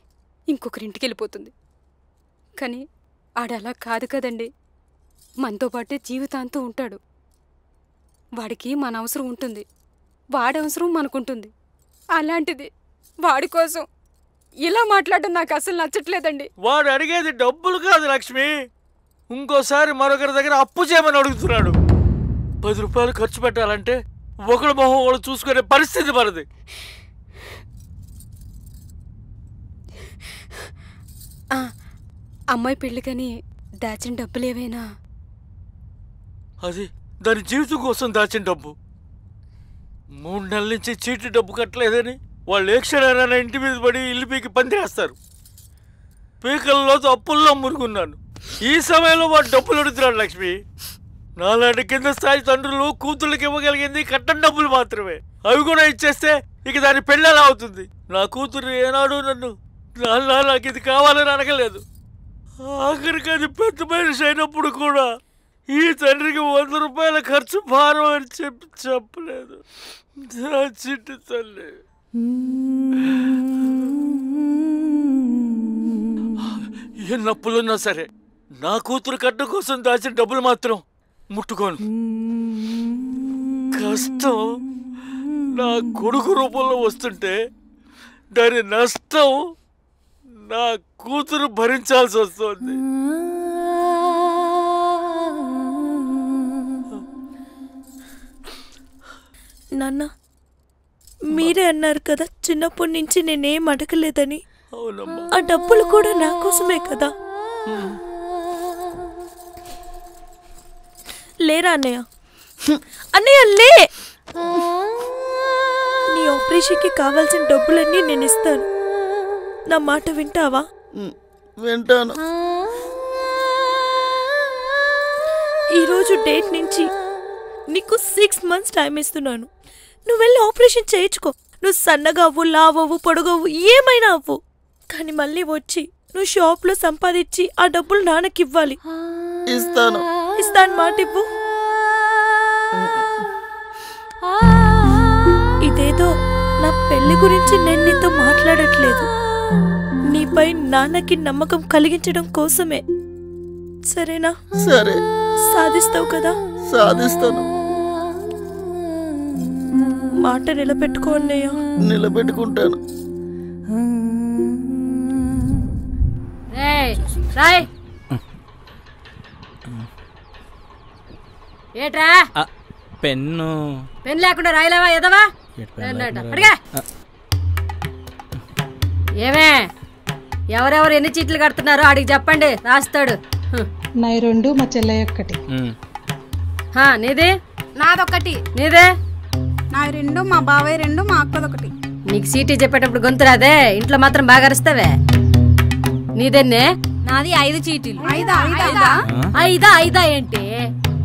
ఇంకొకరింటికి వెళ్ళిపోతుంది. కానీ ఆడలా కాదు కదండి, మనతో పాటే జీవితాంతం ఉంటాడు. వాడికి మన అవసరం ఉంటుంది, వాడి అవసరం మనకుంటుంది. అలాంటిది వాడి కోసం ఇలా మాట్లాడడం నాకు అసలు నచ్చట్లేదండి. వాడు అడిగేది డబ్బులు కాదు లక్ష్మి, ఇంకోసారి మరొకరి దగ్గర అప్పు చేయమని అడుగుతున్నాడు. 10 రూపాయలు ఖర్చు పెట్టాలంటే ఒకడు మొహం ఒకడు చూసుకునే పరిస్థితి మనది. అమ్మాయి పెళ్ళికని దాచిన డబ్బులు ఏవైనా? అది దాని జీవితం కోసం దాచిన డబ్బు. 3 నెలల నుంచి చీటీ డబ్బు కట్టలేదని వాళ్ళు ఏ క్షణాన ఇంటి మీద పడి ఇల్లు పీకి పందిరేస్తారు. పీకలలోతో అప్పుల్లో మురుగున్నాను. ఈ సమయంలో వాడు డబ్బులు అడుగుతున్నాడు లక్ష్మి. నాలాంటి కింద స్థాయి తండ్రులు కూతుళ్ళకి ఇవ్వగలిగింది కట్టం డబ్బులు మాత్రమే. అవి కూడా ఇచ్చేస్తే ఇక దాని పెళ్ళి ఎలా అవుతుంది? నా కూతురు ఏనాడు నన్ను నాన్న నాకు ఇది కావాలని అడగలేదు. ఆఖరికి అది పెద్ద మనిషి అయినప్పుడు కూడా ఈ తండ్రికి 100 రూపాయల ఖర్చు భారం అని చెప్పలేదు. నా చిట్టి తల్లి. ఏ నప్పులున్నా సరే నా కూతురు కట్ట కోసం దాచిన డబ్బులు మాత్రం ముట్టుకోను. కష్టం నా కొడుకు రూపంలో వస్తుంటే దాని నష్టం నా కూతురు భరించాల్సి వస్తుంది. నాన్న మీరే అన్నారు కదా చిన్నప్పటి నుంచి నేనేం అడగలేదని. ఆ డబ్బులు కూడా నా కోసమే కదా. లేరా అన్నయ్య? అన్నయ్య లే. నీ ఆపరేషన్కి కావాల్సిన డబ్బులన్నీ నేను ఇస్తాను. నా మాట వింటావా? వింటాను. ఈరోజు డేట్ నుంచి నీకు 6 months టైం ఇస్తున్నాను. నువ్వు వెళ్ళి ఆపరేషన్ చేయించుకో. నువ్వు సన్నగా అవ్వు, లావవ్వు, పొడగవ్వు, ఏమైనా అవ్వు. కానీ మళ్ళీ వచ్చి నువ్వు షాప్లో సంపాదించి ఆ డబ్బులు నాన్నకి ఇవ్వాలి. ఇస్తాను మాట ఇవ్వు. ఇదేదో నా పెళ్లి గురించి నేను నీతో మాట్లాడట్లేదు. నీపై నాన్నకి నమ్మకం కలిగించడం కోసమే. సరేనా? సరే. సాధిస్తావు కదా? సాధిస్తాను. మాట నిలబెట్టుకో అన్నయ్య. నిలబెట్టుకుంటాను. ఏట్రా పెన్ను పెన్ లేకుండా రాయలేవా ఎదవా? అడిగా ఏమే ఎవరెవరు ఎన్ని చీట్లు కడుతున్నారో అడిగి చెప్పండి, రాస్తాడు. నాయి 2 మా చెల్లె 1. నీదే? నాదొకటి. నీదే? నాది 2 మా బాబాయ్ 2 మా అక్కదొకటి. నీకు సీటీ చెప్పేటప్పుడు గొంతు రాదే, ఇంట్లో మాత్రం బాగా అరుస్తావే. నీదెన్నే? నాది 5 చీటీలు. 5 ఏంటి?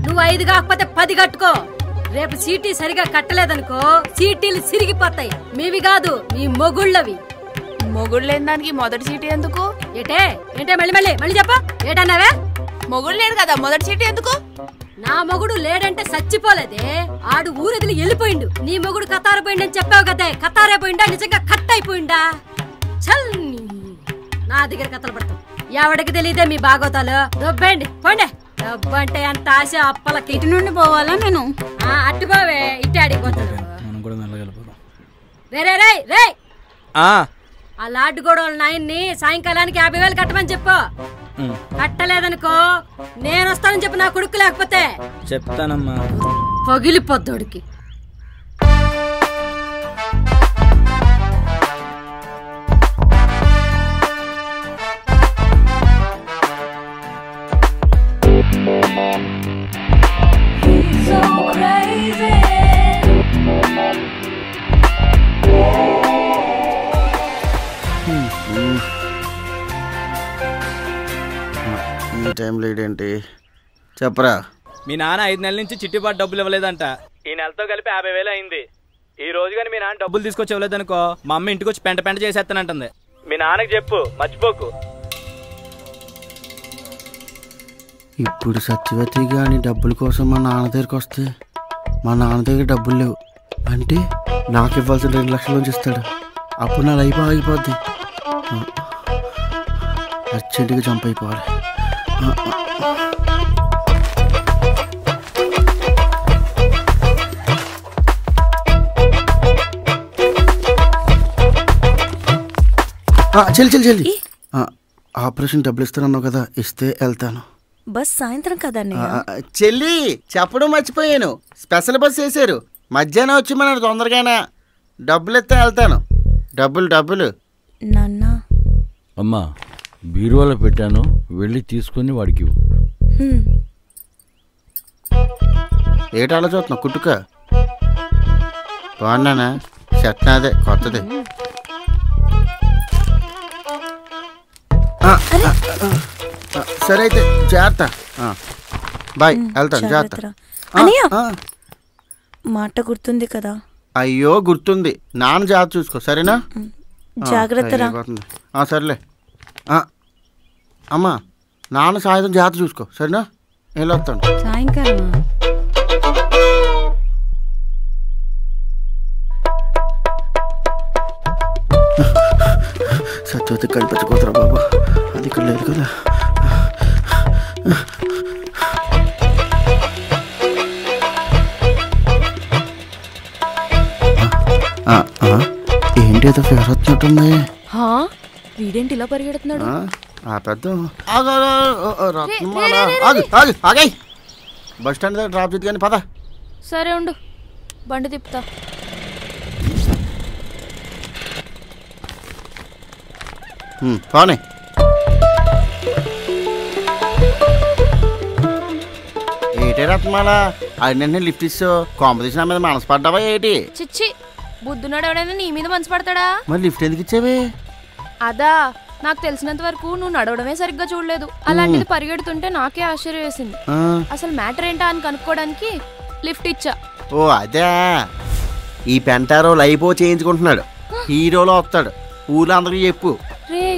నువ్వు 5 కాకపోతే 10 కట్టుకో. రేపు సీటీ సరిగా కట్టలేదనుకో సీటీలు సిరిగిపోతాయి. మీవి కాదు, మీ మొగుళ్ళవి. మొగుడు లేని దానికి మొదటి చీటీ ఎందుకు? ఏటే ఏంటే మళ్ళీ మళ్ళీ మళ్ళీ చెప్ప. ఏటన్నావే? మొగుడు లేడు కదా, మొదటి చీటీ ఎందుకు? నా మొగుడు లేడంటే చచ్చిపోలేదే, ఆడు ఊరెదిలి వెళ్ళిపోయిండు. నీ మొగుడు కతారు పోయిండని చెప్పావు కదే, కతారే పోయిండా? నిజంగా కట్ అయిపోయిండా? చల్ నా దగ్గర కథలు పడతాం. ఎవడికి తెలియదే మీ బాగోతాలు. దొబ్బేండి పోండి. డబ్బు అంటే అంత ఆశ అప్పలకి. ఇటు నుండి పోవాలా నేను? అట్టు పోవే, ఇట్టే అడిగిపోతాడు. రే రే రే రే ఆ లాడ్డు గొడవల నాయన్ని సాయంకాలానికి 50,000 కట్టమని చెప్పు. కట్టలేదనుకో నేను వస్తానని చెప్పు, నా కొడుకు లేకపోతే. చెప్తానమ్మా. పగిలిపోద్దోడికి. ఈ టైంలో ఏంటి చెప్పరా? మీ నాన్న 5 నెలల నుంచి చిట్టిపాటు డబ్బులు ఇవ్వలేదంట. ఈ నెలతో కలిపి 50,000 అయింది. ఈ రోజు కానీ మీ నాన్న డబ్బులు తీసుకొచ్చి ఇవ్వలేదనుకో మా అమ్మ ఇంటికి వచ్చి పెంట చేసేస్తానంటుంది. మీ నాన్నకి చెప్పు, మర్చిపోకు. ఇప్పుడు సత్యవతి గాని డబ్బుల కోసం మా నాన్న దగ్గరికి వస్తే మా నాన్న దగ్గర డబ్బులు లేవు అంటే నాకు ఇవ్వాల్సిన 2 లక్షల నుంచి ఇస్తాడు. అప్పుడు నా లైఫ్ ఆగిపోద్ది. అర్జెంటుగా జంప్ అయిపోవాలి. చెల్లి ఆపరేషన్ డబ్బులు ఇస్తానన్నావు కదా, ఇస్తే వెళ్తాను. బస్ సాయంత్రం కదా చెల్లి చెప్పడం మర్చిపోయాను. స్పెషల్ బస్ వేసారు, మధ్యాహ్నం వచ్చి మన తొందరగానే. డబ్బులు ఇస్తే వెళ్తాను. డబ్బులు నాన్న. అమ్మా బీరువాలో పెట్టాను, వెళ్ళి తీసుకుని వాడికి. ఏట అలా చూస్తున్నావు? కుట్టుక బాగున్నానా? షర్ట్ నాదే, కొత్తది. సరే అయితే జాగ్రత్త. బాయ్, వెళ్తాను. జాగ్రత్త. మాట గుర్తుంది కదా? అయ్యో గుర్తుంది. నాన్న జాగ్రత్త చూసుకో, సరేనా? జాగ్రత్త. సరేలే. అమ్మా నాన్న సాయంత్రం జాగ్రత్త చూసుకో, సరేనా? వెళ్ళొస్తాను. సాయంకాలం సత్యవతి కనిపించకూడదురా బాబు, అది ఇక్కడ లేదు కదా. ఏంటి ఏదో ఫిగర్ వచ్చినట్టుంది. వీడేంటి ఇలా పరిగెడుతున్నాడు? బస్ స్టాండ్ దగ్గర డ్రాప్ చేద్దు కానీ పద. సరే ఉండు, బండి తిప్పుతా. పోనీ. ఏటే రత్నాల అది లిఫ్ట్ ఇచ్చో కాంపిటీషన్ మీద మనసు పడ్డావా ఏంటి? చిచ్చి, బుద్ధున్నాడు ఎవడైనా నీ మీద మనసు పడతాడా? మరి లిఫ్ట్ ఎందుకు ఇచ్చావే? అదా, నాకు తెలిసినంత వరకు నువ్వు నడవడమే సరిగ్గా చూడలేదు. అలాంటిది పరిగెడుతుంటే నాకే ఆశ్చర్యం వేసింది. అసలు మ్యాటర్ ఏంటా అని కనుక్కోవడానికి లిఫ్ట్ ఇచ్చా. ఓ అదే, ఈ పెంటారో లైపో చేయించుకుంటున్నాడు, హీరోలో వస్తాడు, ఊర్లో అందరికీ చెప్పు. రే,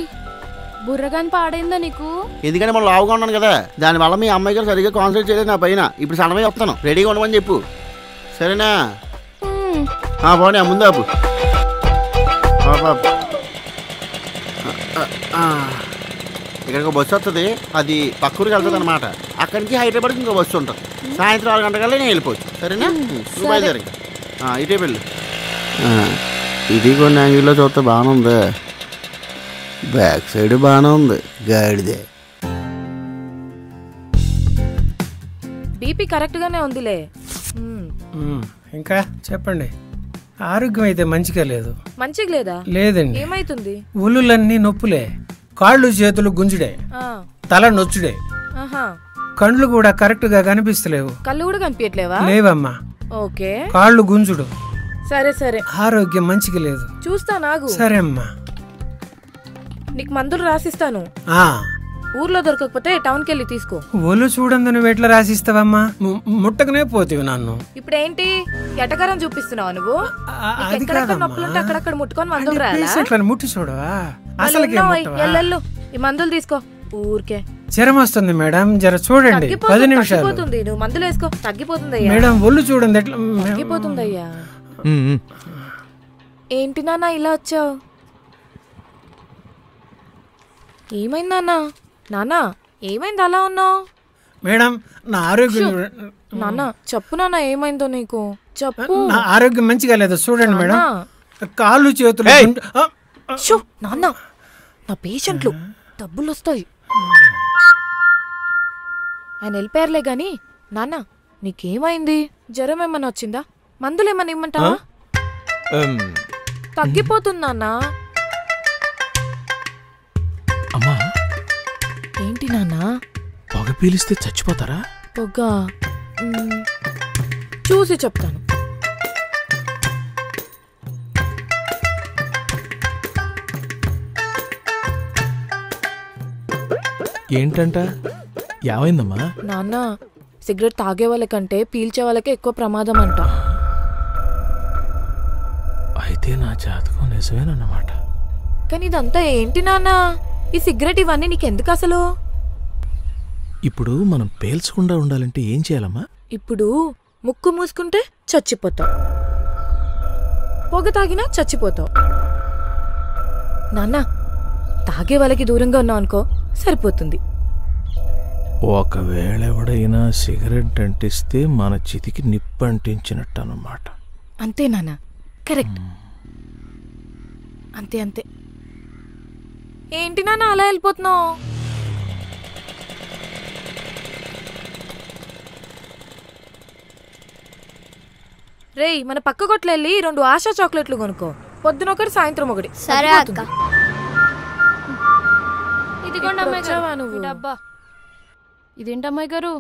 బుర్రగాని పాడైందా నీకు? ఎందుకంటే మనం లావుగా ఉన్నాను కదా, దానివల్ల మీ అమ్మాయి గారు సరిగ్గా కాన్సన్ట్రేట్ చేయలేదు నా పైన. ఇప్పుడు సడన్గా వస్తాను, రెడీగా ఉండమని చెప్పు, సరేనా? పోనీ ముందు అప్పు. ఇక్కడికి బస్సు వస్తుంది, అది పక్కూరికి వెళ్తుంది అనమాట. అక్కడి నుంచి హైదరాబాద్కి ఇంకో బస్సు ఉంటుంది. సాయంత్రం 6 గంటల కల్లా నేను వెళ్ళిపోవచ్చు, సరేనా? బయలుదేరి ఇటే వెళ్ళు. ఇది కొన్ని యాంగిల్లో చూస్తే బాగానే ఉంది, బ్యాక్ సైడ్ బాగానే ఉంది, గాడిదే. బీపీ కరెక్ట్ గానే ఉందిలే. ఇంకా చెప్పండి. ఆరోగ్యం అయితే మంచిగా లేదు. మంచిగా లేదా? లేదండి. ఏమైతుంది? ఒళ్ళులన్నీ నొప్పులే, కాళ్ళు చేతులు గుంజుడే, తల నొచ్చుడే, కండ్లు కూడా కరెక్ట్ గా కనిపిస్తలేవు. కళ్ళు కూడా కనిపించట్లేవా? లేవమ్మా. ఓకే. కాళ్ళు గుంజుడు. సరే సరే. ఆరోగ్యం మంచిగా లేదు. చూస్తా నాగు. సరే అమ్మా. నీకు మందులు రాసిస్తాను. ఊర్లో దొరకకపోతే టౌన్ కెళ్ళి తీసుకో. ఒళ్ళు చూడండి, నువ్వు ఎట్లా రాసిస్తావమ్మా? ముట్టకనే పోతేవి నన్ను. ఇప్పుడు ఏంటి ఎటకారం చూపిస్తున్నావు నువ్వు? నొప్పులుంటే అక్కడక్కడ ముట్టుకొని మందులు రాయాలా? ముట్టి చూడవా? అసలు ఈ మందులు తీసుకో. ఊరికే జ్వరం వస్తుంది మేడం, జర చూడండి. 10 నిమిషాలు. నువ్వు మందులు వేసుకో, తగ్గిపోతుంది మేడం. ఒళ్ళు చూడండి ఎట్లా తగ్గిపోతుంది అయ్యా. ఏంటి నాన్న ఇలా వచ్చావు? ఏమైంది నాన్న? నాన్న ఏమైంది అలా ఉన్నావు? మేడం నా ఆరోగ్యం. నాన్న చెప్పు నాన్న, ఏమైందో నీకు చెప్పు. నా ఆరోగ్యం మంచిగా లేదు, చూడండి మేడం. కాళ్ళు చేతులు. నాన్న నా పేషెంట్లు డబ్బులు వస్తాయి. ఆయన వెళ్ళిపోయారులే గాని నాన్న నీకేమైంది? జ్వరం ఏమన్నా వచ్చిందా? మందులు ఏమన్నా ఇమ్మంటావా? తగ్గిపోతుంది నాన్న. అమ్మా ఏంటి నాన్న? పొగ పీలిస్తే చచ్చిపోతారా? పొగ చూసి చెప్తాను. ఏంటంట? ఏమైందమ్మా? నాన్న సిగరెట్ తాగే వాళ్ళకంటే పీల్చే వాళ్ళకే ఎక్కువ ప్రమాదం అంట. అయితే నా జాతకం నిజమేనన్నమాట. కానీ ఇదంతా ఏంటి నాన్న? ఈ సిగరెట్ ఇవన్నీ నీకెందుకు అసలు? ఇప్పుడు మనం పేల్చకుండా ఉండాలంటే ఏం చేయాలమ్మా? ఇప్పుడు ముక్కు మూసుకుంటే చచ్చిపోతావు, పొగ తాగినా చచ్చిపోతావు. నాన్న తాగే వాళ్ళకి దూరంగా ఉన్నావు అనుకో, సరిపోతుంది. ఒకవేళ ఎవడైనా సిగరెట్ అంటిస్తే మన చితికి నిప్పు అంటించినట్టు అన్నమాట. అంతే నాన్న, కరెక్ట్. అంతే అంతే. ఏంటి నాన్న అలా వెళ్ళిపోతున్నావు? రేయ్, మన పక్క కొట్లు వెళ్ళి 2 ఆశా చాక్లెట్లు కొనుక్కో. పొద్దున ఒకటి, సాయంత్రం ఒకటి. సరే అక్క. ఇదిగోండి అమ్మాయి గారు డబ్బా. ఇదేంటమ్మాయి గారు,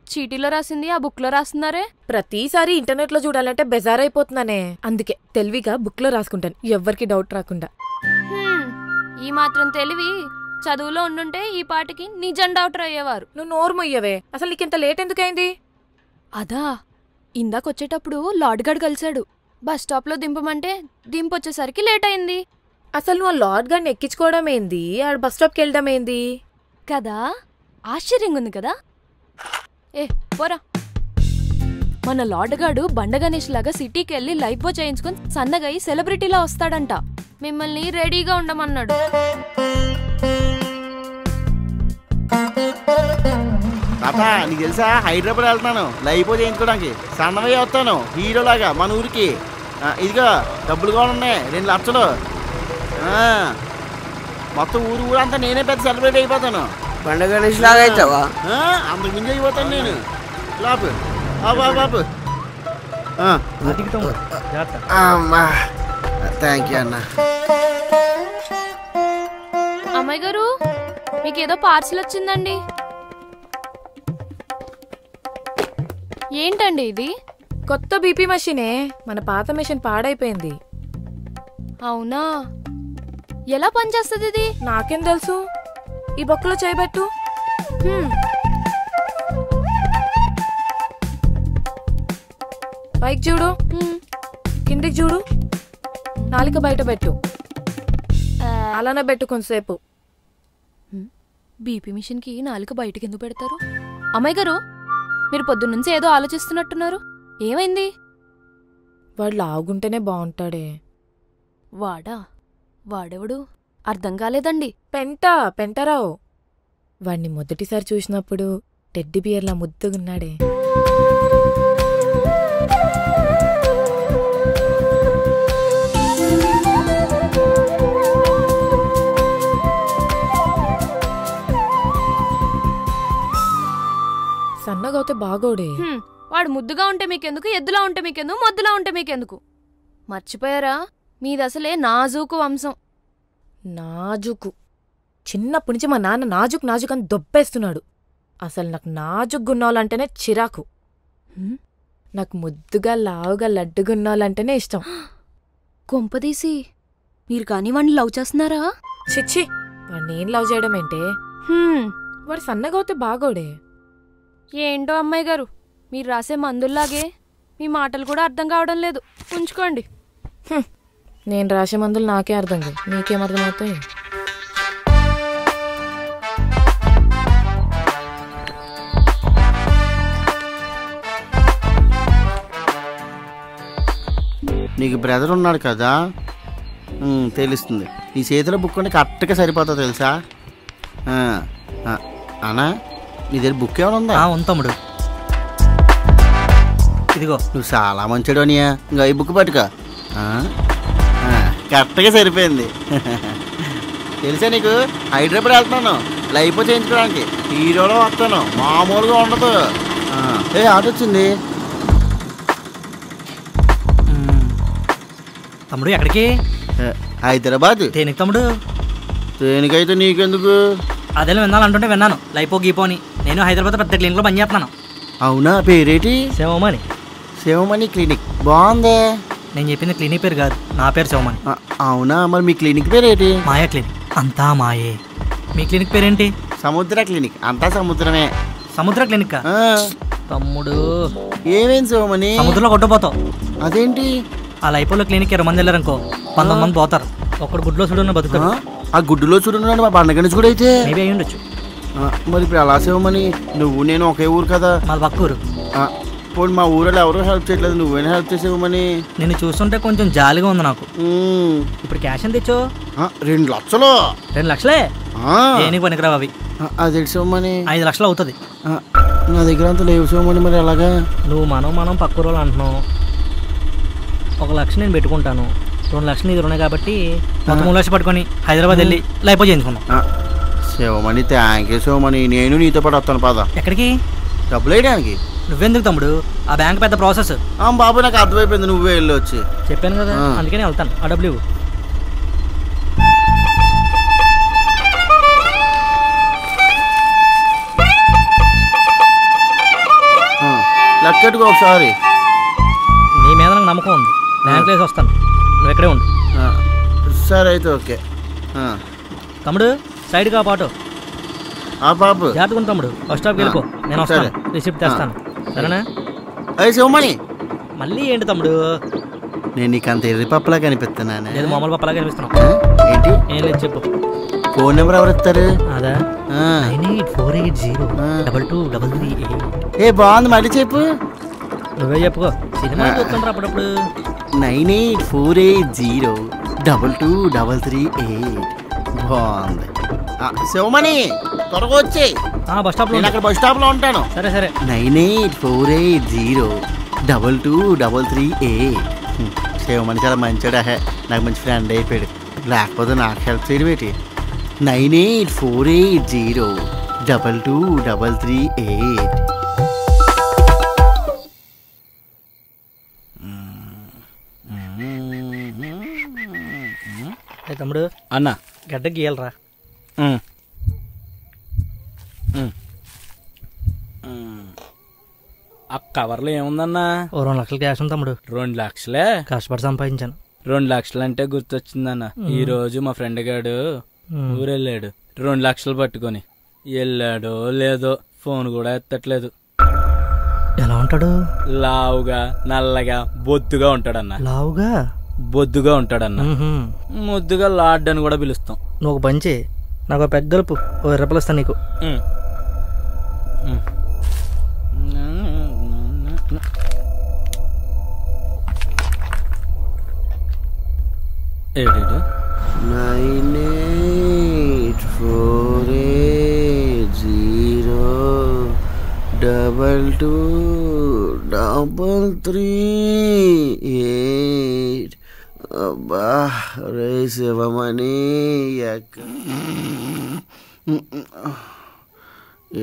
చీటీలో రాసింది ఆ బుక్ లో రాస్తున్నారే? ప్రతిసారి ఇంటర్నెట్ లో చూడాలంటే బెజార్ అయిపోతున్నానే, అందుకే తెలివిగా బుక్ లో రాసుకుంటాను, ఎవ్వరికి డౌట్ రాకుండా. ఈ మాత్రం తెలివి చదువులో ఉండుంటే ఈ పాటికి నిజం డాక్టర్ అయ్యేవారు. నువ్వు నోరు మొయ్యవే. అసలు నీకింత లేట్ ఎందుకైంది? అదా, ఇందాకొచ్చేటప్పుడు లార్డ్ గార్డ్ కలిశాడు. బస్ స్టాప్ లో దింపమంటే దింపొచ్చేసరికి లేట్ అయింది. అసలు నువ్వు లార్డ్ గార్డ్ని ఎక్కించుకోవడం ఏంది, ఆడ బస్ స్టాప్కి వెళ్ళడం ఏంది కదా? ఆశ్చర్యంగా ఉంది కదా? ఏ పోరా. మన లార్డ్ గార్డు బండ గణేష్ లాగా సిటీకి వెళ్ళి లైఫ్ బాయ్ చేయించుకుని సన్నగై సెలబ్రిటీలా వస్తాడంట. మిమ్మల్ని రెడీగా ఉండమన్నాడు. తాతా నీకు తెలుసా, హైదరాబాద్ వెళ్తున్నాను లైఫ్ చేయించుకోవడానికి. సన్నమయ్య వస్తాను హీరోలాగా మన ఊరికి. ఇదిగో డబ్బులు కూడా ఉన్నాయి, 2 లక్షలు. మొత్తం ఊరంతా నేనే పెద్ద సెలబ్రేట్ అయిపోతాను. పండుగ గణేష్ లాగా అవుతావా? అంతకు మించి అయిపోతాను నేను. బాబు బాబు అమ్మా థ్యాంక్ యూ అన్న. అమ్మాయి గారు మీకేదో పార్సిల్ వచ్చిందండి. ఏంటండి ఇది? కొత్త బీపీ మెషినే. మన పాత మెషిన్ పాడైపోయింది. అవునా? ఎలా పనిచేస్తుంది ఇది? నాకేం తెలుసు. ఈ బొక్కలో చేయబెట్టు. పైకి చూడు, కిందికి చూడు, నాలిక బయట పెట్టు. అలానే పెట్టు కొంతసేపు. బీపీ మిషన్కి నాలుక బయటకి ఎందుకు పెడతారు? అమ్మాయి గారు మీరు పొద్దున్నుంచి ఏదో ఆలోచిస్తున్నట్టున్నారు. ఏమైంది? వాడు లాగుంటేనే బాగుంటాడే. వాడెవడు? అర్థం కాలేదండి. పెంటరావు. వాడిని మొదటిసారి చూసినప్పుడు టెడ్డీ బియర్లా ముద్దుగున్నాడే. సన్నగా అవుతే బాగోడే. వాడు ముద్దుగా ఉంటే మీకెందుకు, ఎద్దులా ఉంటే మీకెందుకు, మొద్దులా ఉంటే మీకెందుకు? మర్చిపోయారా? మీది అసలే నాజూకు వంశం. నాజుకు. చిన్నప్పటి నుంచి మా నాన్న నాజుక్ అని దొబ్బేస్తున్నాడు. అసలు నాకు నాజుగ్గున్నోళ్ళంటేనే చిరాకు. నాకు ముద్దుగా లావుగా లడ్డుగున్నోళ్ళంటేనే ఇష్టం. కొంపదీసి మీరు కానీ వాడిని లవ్ చేస్తున్నారా? చిచ్చి, వాడినేం లవ్ చేయడం ఏంటే? వాడు సన్నగా అవుతే బాగోడే. ఏంటో అమ్మాయి గారు మీరు రాసే మందుల్లాగే మీ మాటలు కూడా అర్థం కావడం లేదు. ఉంచుకోండి. నేను రాసే మందులు నాకే అర్థం కాదు, నీకేం అర్థమవుతాయి? నీకు బ్రదర్ ఉన్నాడు కదా, తెలుస్తుంది. నీ చేతిలో బుక్ ఉంటే కరెక్ట్గా సరిపోతా తెలుసా? అన్నా నీ దగ్గర బుక్ ఏమైనా ఉందా? ఉంది తమ్ముడు. ఇదిగో. నువ్వు చాలా మంచిడు అనియా. ఇంకా ఈ బుక్ పట్టుకో. కరెక్ట్గా సరిపోయింది. తెలుసా నీకు, హైదరాబాద్ వెళ్తున్నాను లైఫ్ చేయించుకోవడానికి. హీరోలో వస్తాను, మామూలుగా ఉండదు. ఆట వచ్చింది. తమ్ముడు ఎక్కడికి? హైదరాబాద్. దేనికి తమ్ముడు? దేనికైతే నీకెందుకు? అదే వినాలంటుంటే విన్నాను. లైపో గీపో అని. నేను హైదరాబాద్ పెద్ద క్లినిక్లో పని చేస్తున్నాను. అవునా? పేరేటి? శివమణి. శివమణి క్లినిక్ బాగుందే. నేను చెప్పింది క్లినిక్ పేరు కాదు, నా పేరు శివమణి. అవునా? మరి మీ క్లినిక్ పేరేటి? మాయా క్లినిక్. అంతా మాయే. మీ క్లినిక్ పేరేంటి? సముద్ర క్లినిక్. అంతా సముద్రమే. సముద్ర క్లినిక్. తమ్ముడు ఏమేం శివమణి? సముద్రంలో కొట్టపోతావు. అదేంటి? ఆ లైపోలో క్లినిక్ 20 మంది వెళ్ళారనుకో 19 మంది పోతారు. ఒకడు గుడ్లో చూడున్న బతుకుతాడు. ఆ గుడ్డులో చూడున్నాడు మా పండగ కూడా అయితే అయి ఉండొచ్చు. మరి ఇప్పుడు ఎలా శివమణి? నువ్వు నేను ఒకే ఊరు కదా. మా పక్క ఊరు. పోనీ మా ఊరిలో ఎవరో హెల్ప్ చేయట్లేదు, నువ్వేనా హెల్ప్ చేసేవమని? నిన్ను చూస్తుంటే కొంచెం జాలిగా ఉంది నాకు. ఇప్పుడు క్యాష్ ఎంత తెచ్చో? 2 లక్షలు. 2 లక్షలే? దేనికి పనికిరావు అవి. అది శివమణి 5 లక్షలు అవుతుంది. నా దగ్గర అంత లేవు శివమణి. మరి ఎలాగా? నువ్వు మనం పక్క రోజులు అంటున్నావు. 1 లక్ష నేను పెట్టుకుంటాను, 2 లక్షలు ఇది ఉన్నాయి కాబట్టి మొత్తం 3 లక్షలు పట్టుకొని హైదరాబాద్ వెళ్ళి లైఫ్ చేయించుకున్నాం. Sivamani thank you Sivamani. నేను నీతో పాటు వస్తాను పద. ఎక్కడికి? డబ్బులు వేయడానికి. నువ్వెందుకు తమ్ముడు? ఆ బ్యాంక్ పెద్ద ప్రాసెస్. బాబు నాకు అర్థమైపోయింది, నువ్వే వెళ్ళి వచ్చి. చెప్పాను కదా, అందుకనే వెళ్తాను. ఆ డబ్బులు ఇవ్వు. లెక్కెట్టుకో ఒకసారి. నీ మీద నాకు నమ్మకం ఉంది. బ్యాంక్ వేసి వస్తాను, నువ్వు ఎక్కడే ఉండు. సరే అయితే ఓకే. తమ్ముడు సైడ్గా పాటు బాబు జాగ్రత్తగా తమ్ముడు. బస్ స్టాప్కి వెళ్ళిపో, నేను వస్తాను. రిసిప్ట్ తెస్తాను, సరేనా? శివమణి మళ్ళీ ఏంటి తమ్ముడు? నేను నీకు అంత ఎర్రి పప్పలా కనిపిస్తున్నాను. లేదు మామూలు పప్పలా కనిపిస్తున్నావు. ఏంటి? ఏం లేదు చెప్పు. ఫోన్ నెంబర్ ఎవరు ఇస్తారు? అదా 9848022388. బాగుంది, మళ్ళీ చెప్పు. నువ్వే చెప్పుకో. సినిమా చెప్తుంటారు అప్పుడప్పుడు. 9848222338. బాగుంది. శివమణి త్వరగా వచ్చే. బస్ స్టాప్ లో. నేను అక్కడ బస్ స్టాప్ లో ఉంటాను. సరే సరే. 9848022338. శివమణి చాలా మంచోడా, నాకు మంచి ఫ్రెండ్ అయిపోయాడు. లేకపోతే నాకు హెల్ప్ చేయడం ఏంటి? 9848022238. తమ్ముడు అన్న గడ్డ గీయాలరా. ఆ కవర్లో ఏముందన్నా? ఓ 2 లక్షలు క్యాష్ ఉంది తమ్ముడు. 2 లక్షలే కష్టపడి సంపాదించాను. 2 లక్షలు అంటే గుర్తొచ్చిందన్న. ఈ రోజు మా ఫ్రెండ్ గాడు ఊరెళ్ళాడు 2 లక్షలు పట్టుకొని. వెళ్ళాడో లేదో ఫోన్ కూడా ఎత్తట్లేదు. ఎలా ఉంటాడు? లావుగా నల్లగా బొద్దుగా ఉంటాడన్న. లావుగా బొద్దుగా ఉంటాడన్న. ముద్దుగా లాడ్ అని కూడా పిలుస్తాం. నువ్వు ఒక పంచి నాకు పెద్ద గలుపు 20 రూపాయలు ఇస్తాను నీకు. ఏడు 9848022238. అబ్బా రే శివమణి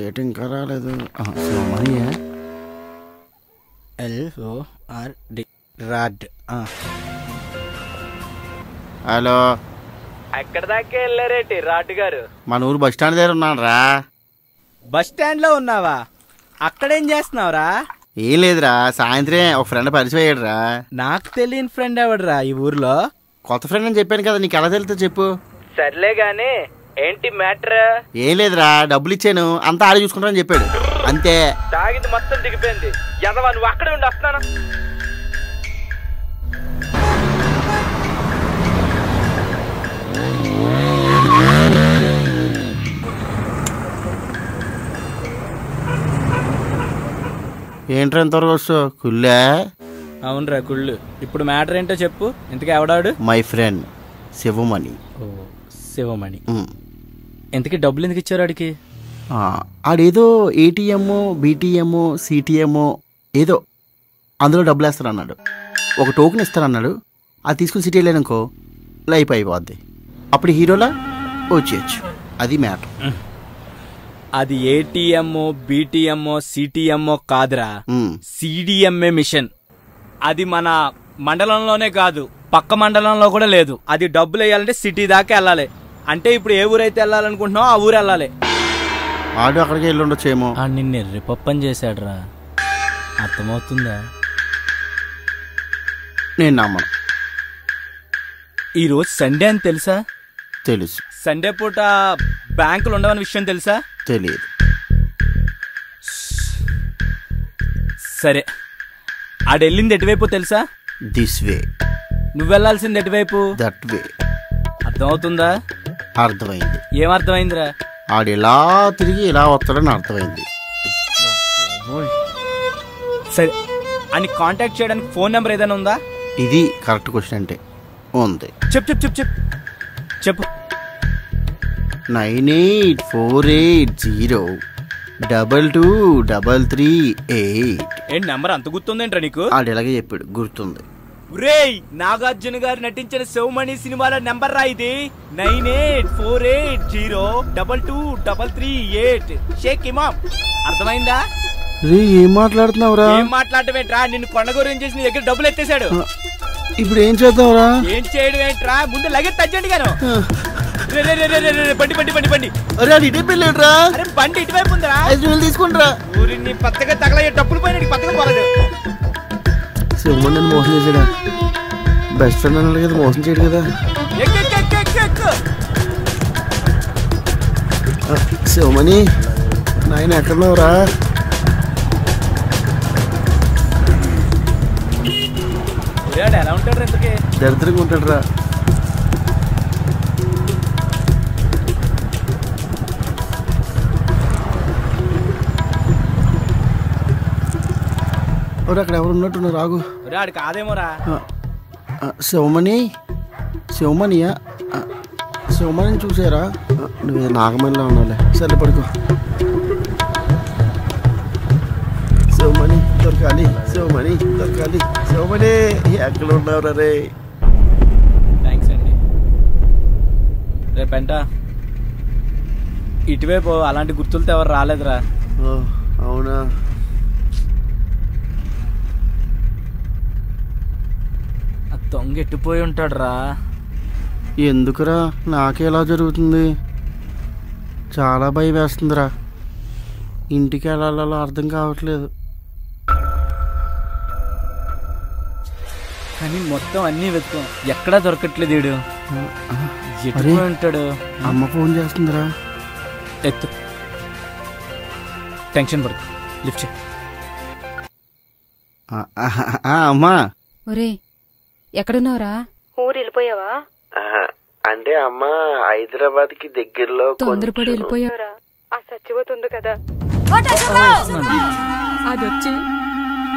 ఏటి ఇంకా రాలేదు. Sivamani LORD rod. హలో, ఎక్కడ దాకా వెళ్ళారేటి రాడ్ గారు? మన ఊరు బస్ స్టాండ్ దగ్గర ఉన్నాను రా. బస్ స్టాండ్ లో ఉన్నావా? అక్కడేం చేస్తున్నావురా? ఏం లేదురా, సాయంత్రం ఒక ఫ్రెండ్ పరిచయం అయ్యాడు రా. నాకు తెలియని ఫ్రెండ్ ఎవడరా ఈ ఊర్లో? కొత్త ఫ్రెండ్ అని చెప్పాను కదా, నీకు ఎలా తెలుస్తుందో చెప్పు. సర్లే గాని ఏంటి మ్యాటర్? ఏం లేదురా, డబ్బులు ఇచ్చాను, అంతా ఆడి చూసుకుంటానని చెప్పాడు అంతే. తాగింది మొత్తం దిగిపోయింది. ఎదవా నువ్వు అక్కడే ఉండి వస్తున్నాను. ఏంట్రా ఎంతవరకు వస్తావు? కుళ్ళా? అవునరా కుళ్ళు. ఇప్పుడు మ్యాటర్ ఏంటో చెప్పు. ఇంతకీ ఎవడాడు? My friend Sivamani. శివమణి. ఇంతకీ డబ్బులు ఎందుకు ఇచ్చారు ఆడికి? ఆడేదో ATM BTM CTM ఏదో అందులో డబ్బులు వేస్తానన్నాడు. ఒక టోకెన్ ఇస్తానన్నాడు. అది తీసుకుని సిటీ వెళ్ళానుకో లైఫ్ అయిపోద్ది. అప్పుడు హీరోలా వచ్చేయచ్చు. అది మ్యాటర్. అది ATM BTM CTM కాదురా, CDMA మిషన్. అది మన మండలంలోనే కాదు, పక్క మండలంలో కూడా లేదు. అది డబ్బులు వేయాలంటే సిటీ దాకా వెళ్ళాలి. అంటే ఇప్పుడు ఏ ఊరైతే వెళ్ళాలనుకుంటున్నావు ఆ ఊరు వెళ్ళాలి. ఆడు అక్కడికి వెళ్ళి ఉండొచ్చేమో. నిన్ను ఎర్రిపప్పని చేశాడురా. అర్థమవుతుందా? నేను నమ్మను. ఈరోజు సండే అని తెలుసా? తెలుసు. సండే పూట బ్యాంకులు ఉండవని విషయం తెలుసా? తెలియదు. సరే, ఆడెళ్ళింది ఎటువైపు తెలుసా? This way. నువ్వు వెళ్ళాల్సింది ఎటువైపు? That way. అర్థమవుతుందా? అర్థమైంది. ఏమర్థమైందిరా? ఆడు ఇలా తిరిగి ఇలా వస్తాడని అర్థమైంది. సరే, అని కాంటాక్ట్ చేయడానికి ఫోన్ నెంబర్ ఏదైనా ఉందా? ఇది కరెక్ట్ క్వశ్చన్ అంటే ఉంది. చెప్పు చెప్పు చెప్పు చెప్పు. 9848022238. ఏంటి నెంబర్ అంత గుర్తుందేంట్రా నీకు? ఆడు ఎలాగే చెప్పాడు, గుర్తుంది. రేయ్, నాగార్జున గారు నటించిన శివమణి సినిమాలో నెంబర్ రా ఇది. 9848022238. షేక్ ఇమాం. అర్థమైందా? ఏం మాట్లాడుతున్నావురా? ఏం మాట్లాడటమేంట్రా? నిన్ను కొండగూరం చేసి నీ దగ్గర డబ్బులు ఎత్తేసాడు. ఇప్పుడు ఏం చేద్దాంరా? ఏం చేయడం ఏంట్రా? ముందు లగెట్ తగ్గండి గాను. బండి బండి బండి బండి. అరే అది ఇటే పెళ్ళాడురా. అరే బండి ఇటువైపు ఉందిరా. తీసుకుంటా. ఊరిని పచ్చగా తగలయ్యే డబ్బులు పోయిన పచ్చగా పోలేదు. శివమణి నన్ను మోసం చేశాడా? బెస్ట్ ఫ్రెండ్ అన్నాడు కదా, మోసం చేయడు కదా. శివమణి నాయన ఎక్కడున్నావురా? ఎలా ఉంటాడు? ఎంతకే దరిద్రంగా ఉంటాడు రా. అక్కడ ఎవరు ఉన్నట్టున్నారు? రాగు. కాదేమోరా. శివమణి. శివమణియా? శివమణిని చూసారా? నువ్వు నాగమణిలో ఉన్నావులే. సరే పడుకో. శివమణి దొరకాలి, శివమణి దొరకాలి. శివమణి ఎక్కడ ఉన్నావురా రే? థ్యాంక్స్ అండి. రేపంట ఇటువైపు అలాంటి గుర్తులతో ఎవరు రాలేదురా. అవునా? ఆ దొంగ ఎట్టిపోయి ఉంటాడు రా. ఎందుకురా నాకే ఎలా జరుగుతుంది? చాలా భయం వేస్తుందిరా. ఇంటికి వెళ్ళాలో అర్థం కావట్లేదు. కానీ మొత్తం అన్నీ వెతుకాం, ఎక్కడా దొరకట్లేదు. వీడు ఎట్టిపోయి ఉంటాడు? అమ్మ ఫోన్ చేస్తుందిరా. ఎత్తు, టెన్షన్ పడుతుంది, లిఫ్ట్ చేయి. అమ్మా. ఒరే ఎక్కడున్నావురా? ఊరు వెళ్ళిపోయావా? అంటే అమ్మ హైదరాబాద్ కి దగ్గరలో తొందరపడి వెళ్ళిపోయావురా. ఆ సచ్చిపోతుంది కదా. అదొచ్చి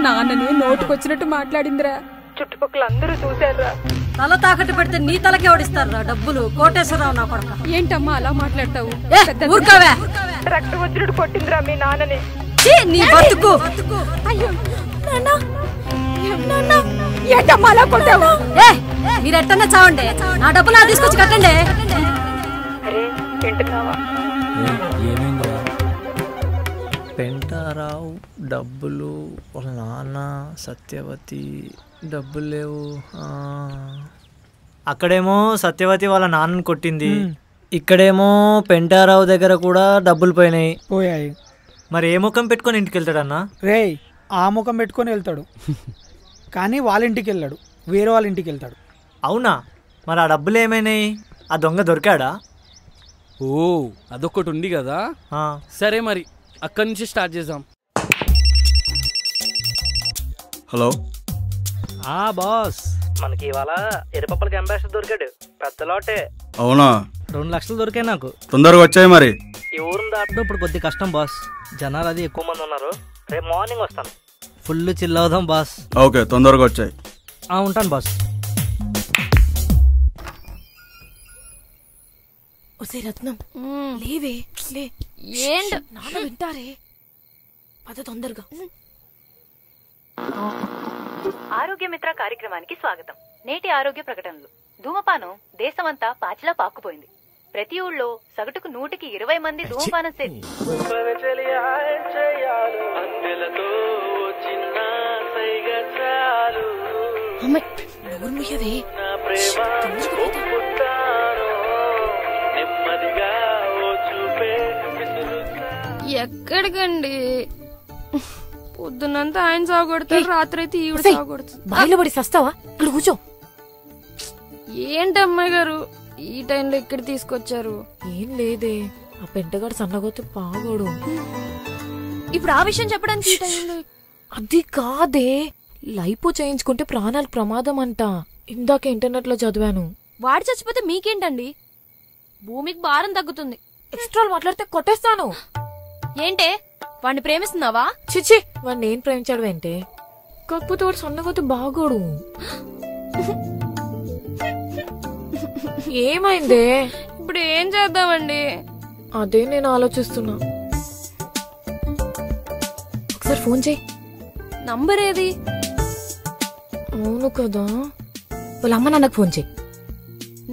నాన్నని నోటుకొచ్చినట్టు మాట్లాడిందిరా. చుట్టుపక్కల అందరూ చూశారా? తల తాకట్టు పెడితే నీ తలకే ఓడిస్తారా డబ్బులు? కోటేశ్వరరావు నా కొడక. ఏంటమ్మా అలా మాట్లాడతావు? ఊరుకోవే. రక్తం వచ్చినట్టు కొట్టిందిరా మీ నాన్నని. నీ బతుకు. అయ్యో ఏంటమ్మా అలా కొట్టావు? మీరు ఎట్టన్నా చావండి, నా డబ్బులు నా తీసుకొచ్చి కట్టండి. ఏమైందిరా? పెంటారావు డబ్బులు, వాళ్ళ నాన్న సత్యవతి డబ్బులు లేవు. అక్కడేమో సత్యవతి వాళ్ళ నాన్నని కొట్టింది, ఇక్కడేమో పెంటారావు దగ్గర కూడా డబ్బులు పోయాయి. మరి ఏ ముఖం పెట్టుకొని ఇంటికి వెళ్తాడన్నా? రేయ్ ఆ ముఖం పెట్టుకొని వెళ్తాడు, కానీ వాళ్ళ ఇంటికి వెళ్ళాడు, వేరే వాళ్ళ ఇంటికి వెళ్తాడు. అవునా? మరి ఆ డబ్బులు ఏమైనాయి? ఆ దొంగ దొరికాడా? ఓ అదొకటి ఉంది కదా. సరే మరి అక్కడి నుంచి స్టార్ట్ చేద్దాం. హలో బాస్, మనకి ఇవాళ ఎర్రపప్పలకి అంబాసిడర్ దొరికాడు, పెద్ద లోటే. అవునా? 2 లక్షలు దొరికాయి నాకు. తొందరగా వచ్చాయి. మరి ఈ ఊరిని దాటడం ఇప్పుడు కొద్ది కష్టం బాస్, జనాలు అది ఎక్కువ మంది ఉన్నారు. రేపు మార్నింగ్ వస్తాను, ఫుల్ చిల్ అవుదాం బాస్. ఓకే, తొందరగా వచ్చాయి. ఉంటాను బాస్. ఒసే రత్నం లేవే, లే. ఏంటి నాన్న వింటారే, పద తొందరగా. ఆరోగ్య మిత్ర కార్యక్రమానికి స్వాగతం. నేటి ఆరోగ్య ప్రకటనలు. ధూమపానం దేశమంతా పాచిలా పాకుపోయింది. ప్రతి ఊళ్ళో సగటుకు 100కి 20 మంది ధూమపానం ఎక్కడికండి? పొద్దున్నంతా ఆయన సాగొడతారు, రాత్రి అయితే ఈవిడ సాగొడుతుంది. బాయిలో పడి సస్తావా? ఇక్కడ కూర్చో. ఏంటి అమ్మాయి గారు ఈ టైంలో ఇక్కడ తీసుకొచ్చారు? ఏం లేదే, ఆ పెంటగాడు సన్నగోతే బాగోడు. ఇప్పుడు ఆ విషయం చెప్పడానికి ఈ టైంలో? అది కాదే, లైపో చేయించుకుంటే ప్రాణాలకు ప్రమాదం అంట. ఇందాక ఇంటర్నెట్ లో చదివాను. వాడు చచ్చిపోతే మీకేంటండి? భూమికి భారం తగ్గుతుంది. ఎక్స్ట్రా మాట్లాడితే కొట్టేస్తాను. ఏంటే వాడిని ప్రేమిస్తున్నావా? చిచి, వాడిని నేను ప్రేమించాడు ఏంటే? కాకపోతే వాడు సన్నగోతే బాగోడు. ఏమైందే? ఇప్పుడు ఏం చేద్దామండి? అదే నేను ఆలోచిస్తున్నా. ఒకసారి ఫోన్ చేయి. నంబర్ ఏది? అవును కదా, వాళ్ళ అమ్మ నాన్నకు ఫోన్ చేయి.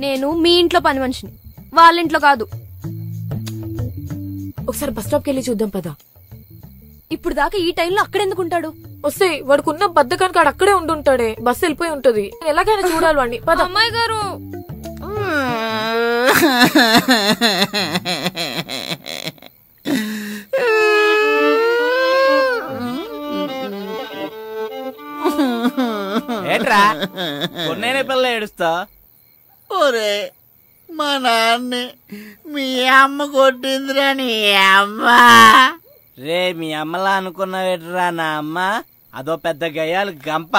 నేను మీ ఇంట్లో పని మనిషిని, వాళ్ళ ఇంట్లో కాదు. ఒకసారి బస్ స్టాప్కి వెళ్ళి చూద్దాం పదా. ఇప్పుడు దాకా ఈ టైంలో అక్కడెందుకుంటాడు? వస్తే వాడుకున్న బద్దకానికి ఆడు అక్కడే ఉండుంటాడే, బస్సు వెళ్ళిపోయి ఉంటది. ఎలాగైనా చూడాలి వాడిని. పద. అమ్మాయి గారు ఏట్రా కొన్నేనే పిల్ల ఏడుస్తా? ఒరే మా నాన్నే మీ అమ్మ కొట్టిందిరా. నీ అమ్మ రే మీ అమ్మలా అనుకున్నావేట్రా? నా అమ్మ అదో పెద్ద గయ్యాలు గంప.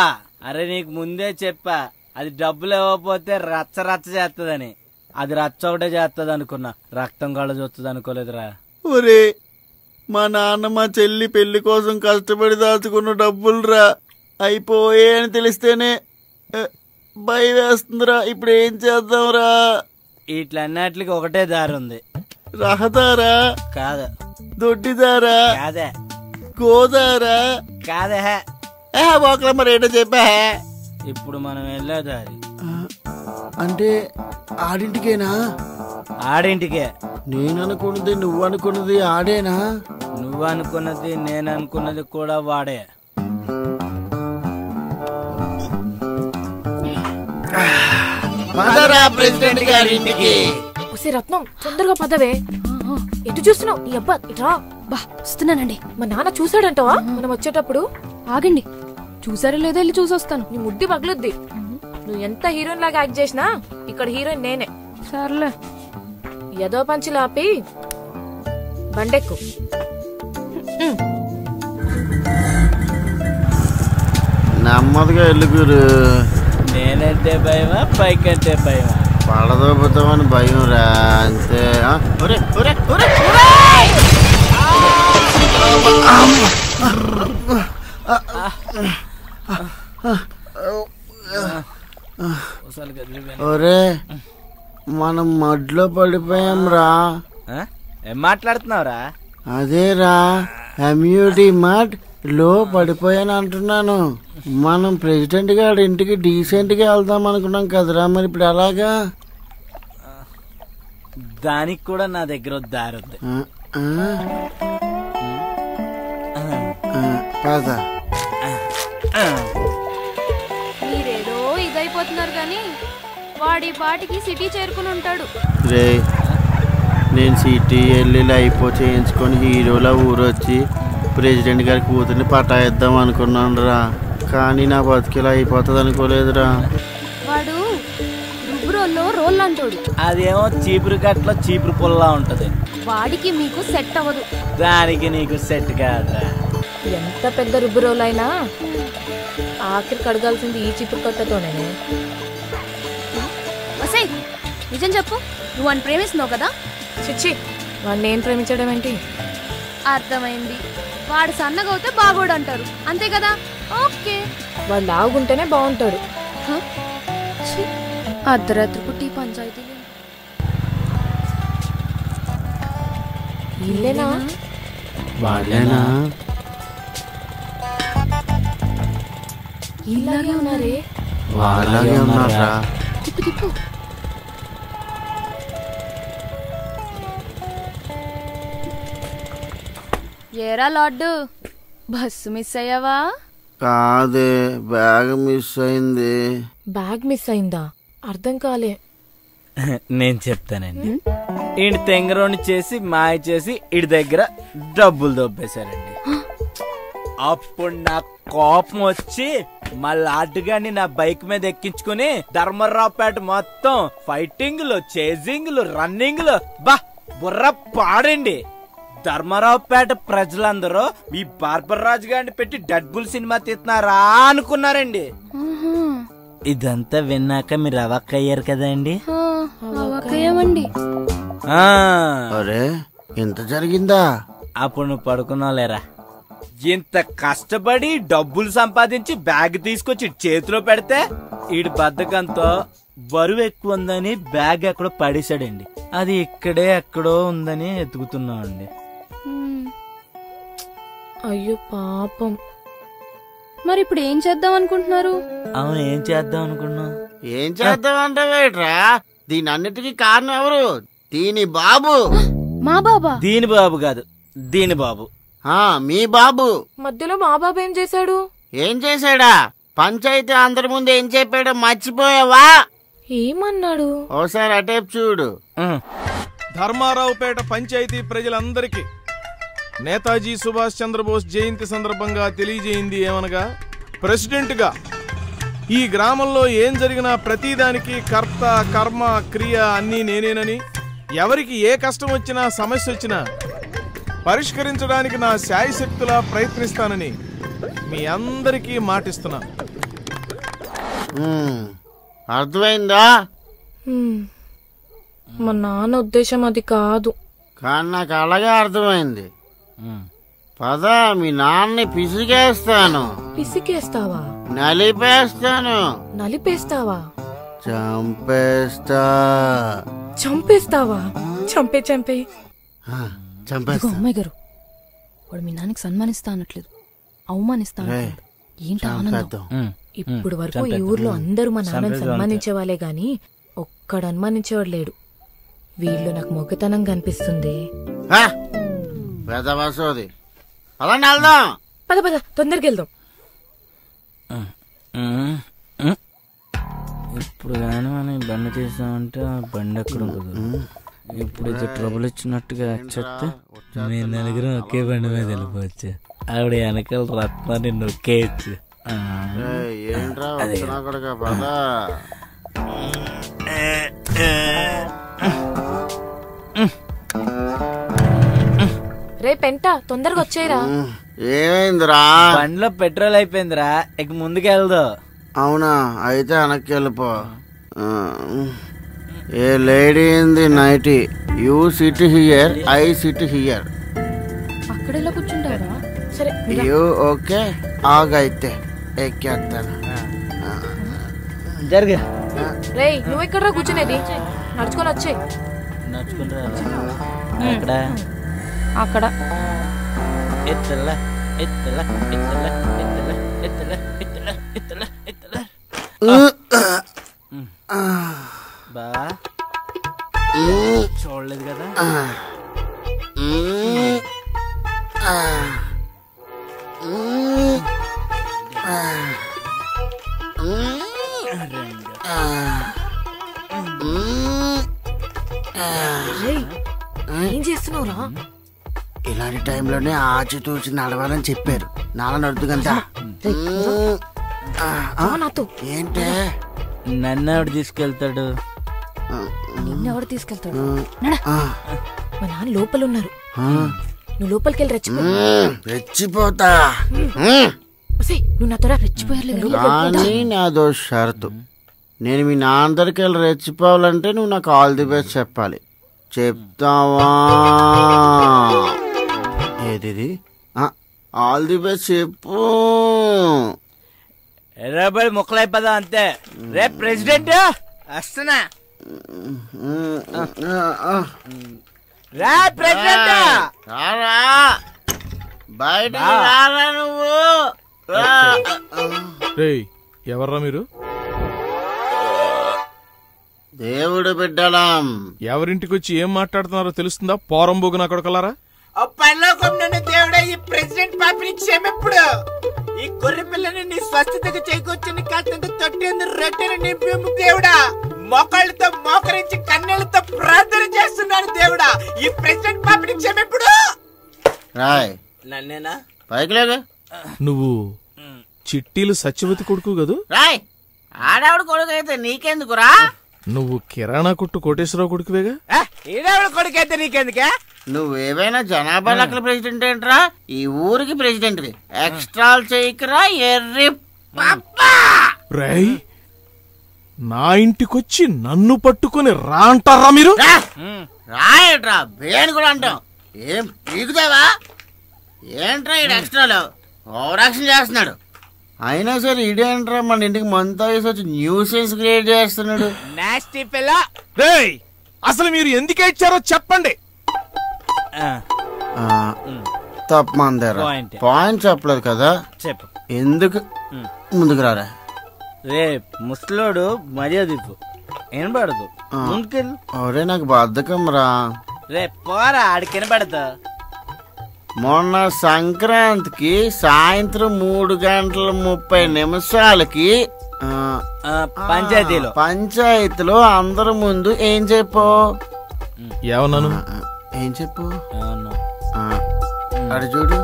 అరే నీకు ముందే చెప్పా, అది డబ్బులు ఇవ్వకపోతే రచ్చ రచ్చ చేస్తుందని. అది రచ్చ ఒకటే చేస్తుంది అనుకున్నా, రక్తం కళ్ళ చూస్తుంది అనుకోలేదురా. ఒరే మా నాన్న మా చెల్లి పెళ్లి కోసం కష్టపడి దాచుకున్న డబ్బులురా, అయిపోయే అని తెలిస్తేనే భయం వేస్తుందిరా. ఇప్పుడు ఏం చేద్దాంరా? ఇట్లన్నిటికి ఒకటే దారి ఉంది. రహదారా? కాదు. దొడ్డిదారా? కాదే. గోదారా? కాదే. ఒకలా మరి ఏంటో చెప్పా. ఇప్పుడు మనం వెళ్ళే దారి అంటే ఆడింటికేనా? ఆడింటికే. నేను అనుకున్నది నువ్వు అనుకున్నది ఆడేనా? నువ్వు అనుకున్నది నేను అనుకున్నది కూడా వాడే. ప్రెసిడెంట్ గారింటికి. రత్నం తొందరగా పదవే. ఎటు చూస్తున్నావు? నీ అబ్బా ఇట్రా. బా వస్తున్నానండి. మా నాన్న చూసాడంటావా మనం వచ్చేటప్పుడు? ఆగండి, చూసారో లేదో వెళ్ళి చూసొస్తాను. నీ ముడ్డి పగలుద్ది. నువ్వు ఎంత హీరోయిన్ లాగా యాక్ట్ చేసినా ఇక్కడ హీరోయిన్ నేనే. సర్లే, ఏదో పంచులాపి బండెక్కు. నెమ్మదిగా ఎల్లుగురు. నేనంటే భయమా పైకంటే భయమా? పడదోపుతామని భయం రా అంతే. ఒరే మనం మడ్లో పడిపోయాం రా. ఏం మాట్లాడుతున్నావురా? అదేరా అమ్యూటీ మడ్ లో పడిపోయాను అంటున్నాను. మనం ప్రెసిడెంట్ గారి ఇంటికి డీసెంట్ గా వెళ్దాం అనుకున్నాం కదరా, మరి ఇప్పుడు ఎలాగా? దానికి కూడా నా దగ్గర దారొద్దు. మీరేదో ఇదైపోతున్నారు కానీ వాడి పాటికి సిటీ చేరుకుని ఉంటాడు. రే నేను సిటీ వెళ్ళి అయిపో చేయించుకొని హీరోలా ఊరొచ్చి ప్రెసిడెంట్ గారి కూతుర్ని పటాయిద్దాం అనుకున్నాను రా, కానీ నా బతికిలా అయిపోతుంది అనుకోలేదురా. వాడు రుబ్బురోల్లో రోల్ అంటాడు. అదేమో చీపురు గట్లో చీపురు పుల్లా ఉంటది. వాడికి మీకు సెట్ అవ్వదు. దానికి నీకు సెట్ కాదురా. ఎంత పెద్ద రుబ్బురోలైనా ఆఖరికి అడగాల్సింది ఈ చీపురు కట్టతోనే. వసై నిజం చెప్పు, నువ్వు వాడిని ప్రేమిస్తున్నావు కదా? చిచ్చి, వాడిని నేను ప్రేమించడం ఏంటి? అర్థమైంది. వాడు సన్నగా అవుతే బాగోడు అంటారు, అంతే కదా? ఓకే, వాడు లాగుంటేనే బాగుంటాడు. అర్ధరాత్రి పుట్టి పంచాయతీ. ఇల్లేనా? వాళ్ళేనా? ఇలాగే ఉన్నారే. వాళ్ళగే ఉన్నారా? తిప్పు తిప్పు. ఏరా లాడ్డు, బస్సు మిస్ అయ్యావా? కాదే, బ్యాగ్ మిస్ అయింది. బ్యాగ్ మిస్ అయిందా? అర్థం కాలే. నేను చెప్తానండి. ఈయన తెంగరోని చేసి మాయ చేసి ఇడి దగ్గర డబ్బులు దొబ్బేశారండి. అప్పుడు నా కోపం వచ్చి మళ్ళీ అడ్డుగాని నా బైక్ మీద ఎక్కించుకుని ధర్మరావుపేట మొత్తం ఫైటింగ్లు, చేజింగ్లు, రన్నింగ్లు, బా బుర్ర పాడండి. ధర్మరావుపేట ప్రజలందరూ ఈ బార్బర్ రాజు గారిని పెట్టి డెడ్ బుల్ సినిమా తీస్తున్నారా అనుకున్నారండి. ఇదంతా విన్నాక మీరు అవక్కయ్యారు కదండి. అవక్కయ్యామండి. అరే ఎంత జరిగిందా? అప్పుడు నువ్వు పడుకున్నావులేరా. ఇంత కష్టపడి డబ్బులు సంపాదించి బ్యాగ్ తీసుకొచ్చి చేతిలో పెడితే ఈడు బద్ధకంతో బరువు ఎక్కువ ఉందని బ్యాగ్ ఎక్కడో పడేశాడండి. అది ఇక్కడే ఎక్కడో ఉందని ఎతుకుతున్నామండి. అయ్యో పాపం. మరి ఇప్పుడు ఏం చేద్దాం అనుకుంటున్నారు? అవును, ఏం చేద్దాం అనుకున్నావు? ఏం చేద్దాం అంటావేట్రా? దీని అన్నిటికీ కారణం ఎవరు? దీని బాబు. మా బాబా? దీని బాబు కాదు, దీని బాబు. మీ బాబు. మధ్యలో మా బాబు ఏం చేశాడు? ఏం చేశాడా? పంచాయతీ అందరి ముందు ఏం చెప్పాడో మర్చిపోయావా? ఏమన్నాడు? ఓసారి అటేపు చూడు. ధర్మారావుపేట పంచాయతీ ప్రజలందరికీ నేతాజీ సుభాష్ చంద్రబోస్ జయంతి సందర్భంగా తెలియజేయింది ఏమనగా, ప్రెసిడెంట్ గా ఈ గ్రామంలో ఏం జరిగినా ప్రతిదానికి కర్త, కర్మ, క్రియ అన్నీ నేనేనని, ఎవరికి ఏ కష్టం వచ్చినా సమస్య వచ్చినా పరిష్కరించడానికి నా శాయశక్తులా ప్రయత్నిస్తానని మీ అందరికీ మాటిస్తున్నా. అర్థమైందా? మా నాన్న ఉద్దేశం అది కాదు. కానీ నాకు అలాగే అర్థమైంది. పద, మీ నాన్నని పిసికేస్తాను. పిసికేస్తావా? నలిపేస్తాను. నలిపేస్తావా? చంపేస్తా. చంపేస్తావా? చంపే చంపే చంపేస్తా. అమ్మాయి గారు, వాడు మీ నాన్నకి సన్మానిస్తా అనట్లేదు, అవమానిస్తా. ఏంటి ఆనందం? ఇప్పుడు వరకు ఈ ఊర్లో అందరూ మా నాన్నని సన్మానించే వాళ్ళే గాని ఒక్కడు అనుమానించేవాడు లేడు. వీళ్ళు నాకు మొగతనం కనిపిస్తుంది. పెద్దవాసోది పదండి వెళ్దాం. పద పద తొందరగా వెళ్దాం. ఇప్పుడు కానీ మనం బండి చేసామంటే ఆ బండి ఎక్కడ ఉంటుంది. ఇప్పుడు ఇది ట్రబుల్ ఇచ్చినట్టుగా చెప్తే మేము నలుగురం ఒకే బండి మీద వెళ్ళిపోవచ్చు. ఆవిడ వెనకాల రత్నాన్ని నొక్కేయచ్చు. ఏంట్రా వచ్చినా కూడా పదా. రే పెంట తొందరగా వచ్చేయరా. ఏమైందిరా? బండిలో పెట్రోల్ అయిపోయిందిరా, ఇక ముందుకు వెళ్దాం. అవునా, అయితే వెనక్కి వెళ్ళిపో. A lady in the nighty, you sit here, I sit here. అక్కడ ఎలా కూర్చుంటారా? సరే యూ ఓకే, ఆగైతే ఎక్కేస్తాను. జరిగా రే నువ్వు ఎక్కడరా కూర్చునేది? నడుచుకొని వచ్చే. అక్కడ అక్కడ ఎత్తల ఎత్తల ఎత్తల ఎత్తల ఎత్తల ఎత్తల ఎత్తల ఎత్తల. బా చూడలేదు కదా. ఏం చేస్తున్నావురా? ఇలాంటి టైంలోనే ఆచితూచి నడవాలని చెప్పారు. నాన్న నడుతుందా? నాతో ఏంటే? నన్ను ఎవడు తీసుకెళ్తాడు? నిన్నెవడు తీసుకెళ్తాడు? మా నాన్న లోపల ఉన్నారు. నువ్వు లోపలికి వెళ్ళి రెచ్చిపోతా. నువ్వు నాతో రెచ్చిపోయారు. నాదో షరతు, నేను మీ నాన్న దగ్గరికి వెళ్ళి రెచ్చిపోవాలంటే నువ్వు నాకు ఆల్ ది బెస్ట్ చెప్పాలి. చెప్తావా? ఏది ఆల్ ది బెస్ట్ చెప్పు. ఎర్రబడి మొక్కలైపోదా అంతే. రేపు ప్రెసిడెంట్ వస్తున్నా. రా ప్రెసిడెంట్, బయట రారా నువ్వు. ఎవర్రా మీరు? దేవుడు బిడ్డలం. ఎవరింటికి వచ్చి ఏం మాట్లాడుతున్నారో తెలుస్తుందా? పోరంబోగు నా కొడుకలారా. దేవుడా, ఈ ప్రెసిడెంట్ పాపిని క్షమిప్పుడు. ఈ గొర్రె పిల్లని నీ స్వస్థతకు చేకూర్చుని కాస్తంత తొట్టేందు రొట్టెను నింపేము దేవుడా. మోకాళ్ళతో మోకరించి కన్నీళ్లతో ప్రార్థన చేస్తున్నాను దేవుడా. ఈ ప్రెసిడెంట్ పాపిని క్షమిప్పుడు. రాయ్ నన్నేనా? పైకి లేగా. నువ్వు చిట్టీలు సత్యవతి కొడుకు కదూ? రాయ్ ఆడావిడ కొడుకు అయితే నీకెందుకురా? నువ్వు కిరాణా కొట్టు కోటేశ్వరరావు కొడుకువేగా? ఈడావిడ కొడుకైతే నీకెందుకే? నువ్వేమైనా జనాభా లెక్కల ప్రెసిడెంట్ ఏంట్రా? ఈ ఊరికి ప్రెసిడెంట్ ఎక్స్ట్రాల్ చేయకరా ఎర్రి రై. నా ఇంటికొచ్చి నన్ను పట్టుకుని రా అంటారా మీరు? రాయట్రా బేని కూడా అంటాం. ఏం పీకుతావా ఏంట్రా? ఈ ఎక్స్ట్రాలో ఓవరాక్షన్ చేస్తున్నాడు. అయినా సరే ఇదేంట్రా మన ఇంటికి మంతా వేసి వచ్చి న్యూసెన్స్ క్రియేట్ చేస్తున్నాడు. అసలు మీరు ఎందుకు ఇచ్చారో చెప్పండి. తప్పు మందారా. పాయింట్ చెప్పలేదు కదా. చెప్పు. ఎందుకు ముందుకు రారా? రే ముసలోడు మర్యాద ఇవ్వు, వినబడదు. ముందుకెళ్ళు. ఒరే నాకు బద్ధకం రా. రే పోరా, ఆడికి వినబడదు. మొన్న సంక్రాంతికి సాయంత్రం 3:30 పంచాయతీలో అందరి ముందు ఏం చెప్పు? ఏమన్నాను? ఏం చెప్పు? అడు చూడు.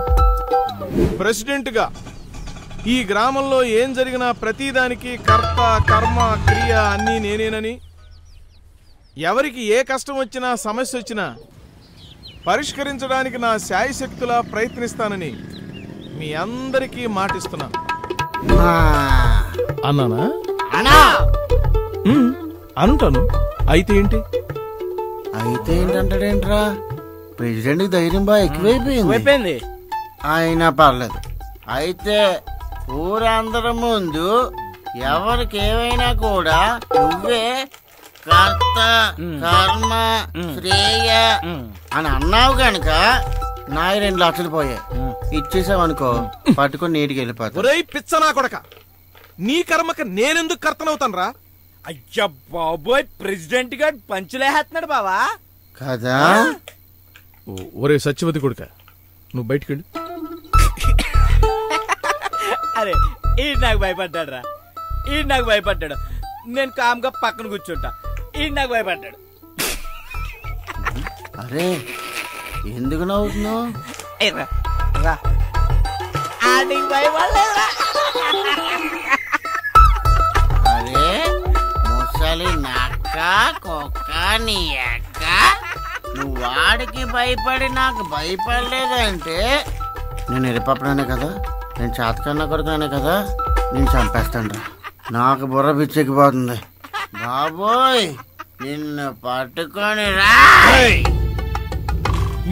ప్రెసిడెంట్ గా ఈ గ్రామంలో ఏం జరిగినా ప్రతిదానికి కర్త కర్మ క్రియ అన్నీ నేనేనని, ఎవరికి ఏ కష్టం వచ్చినా సమస్య వచ్చినా పరిష్కరించడానికి నా శాయశక్తులా ప్రయత్నిస్తానని మీ అందరికీ మాటిస్తున్నా. అన్నానా? అంటాను. అయితే ఏంటి? అయితే ఏంటంటాడేంట్రా? ప్రెసిడెంట్ ధైర్యం బాగా ఎక్కువైపోయింది. అయినా పర్లేదు. అయితే ఊరందరి ముందు ఎవరికి ఏమైనా కూడా నువ్వే కర్త కర్మ శ్రేయ అని అన్నావు గనుక నా 2 లక్షలు పోయాయి. ఇచ్చేసావనుకో పట్టుకుని నీటికి వెళ్ళిపోతా. పిచ్చనా కొడక, నీ కర్మకి నేనెందుకు కర్తనవుతాను రా? అయ్యా బాబోయ్, ప్రెసిడెంట్ గారు పంచులేస్తున్నాడు బావా కదా. ఒరే సత్యవతి కొడుక, నువ్వు బయటికి వెళ్ళు. అరే ఈ నాకు భయపడ్డాడు రా, ఈ నాకు భయపడ్డాడు. నేను కామ్గా పక్కన కూర్చుంటా, ఈ నాకు భయపడ్డాడు. అరే ఎందుకు నవ్వుతున్నావు? అరే ముసలి నక్క కుక్క నీ అక్క, నువ్వు వాడికి భయపడి నాకు భయపడలేదంటే నేను ఎరిపప్పుడానే కదా, నేను చేతకన్నా కొడుకునే కదా, నేను చంపేస్తాను రా. నాకు బుర్ర పిచ్చెక్కిపోతుంది బాబోయ్, నిన్ను పట్టుకొని రా.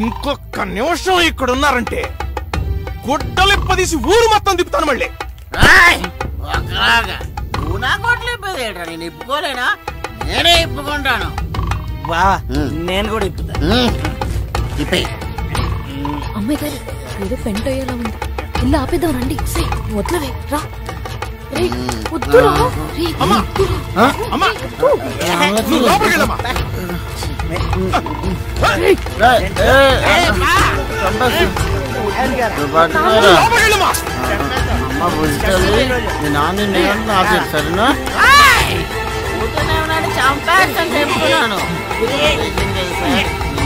ఇంకొక నిమిషం ఇక్కడ ఉన్నారంటే గుడ్డలిప్పదీసి ఊరు మొత్తం తిప్పుతాను మళ్ళీ. ఒకలాగా నువ్వు నా కొట్లు ఇప్పదేట్రా, నేను ఇప్పుకోలేనా? నేనే ఇప్పుకుంటాను. బావా నేను కూడా ఇప్పుతాను. అమ్మాయి గారు ఏదో పెంట్ అయ్యేలా ఉంది, ఇల్లు ఆపేద్దాం రండి. వద్దులే రా. వద్దురా. నాన్న సరేనా? చంపేస్తాను చెప్పుకున్నాను.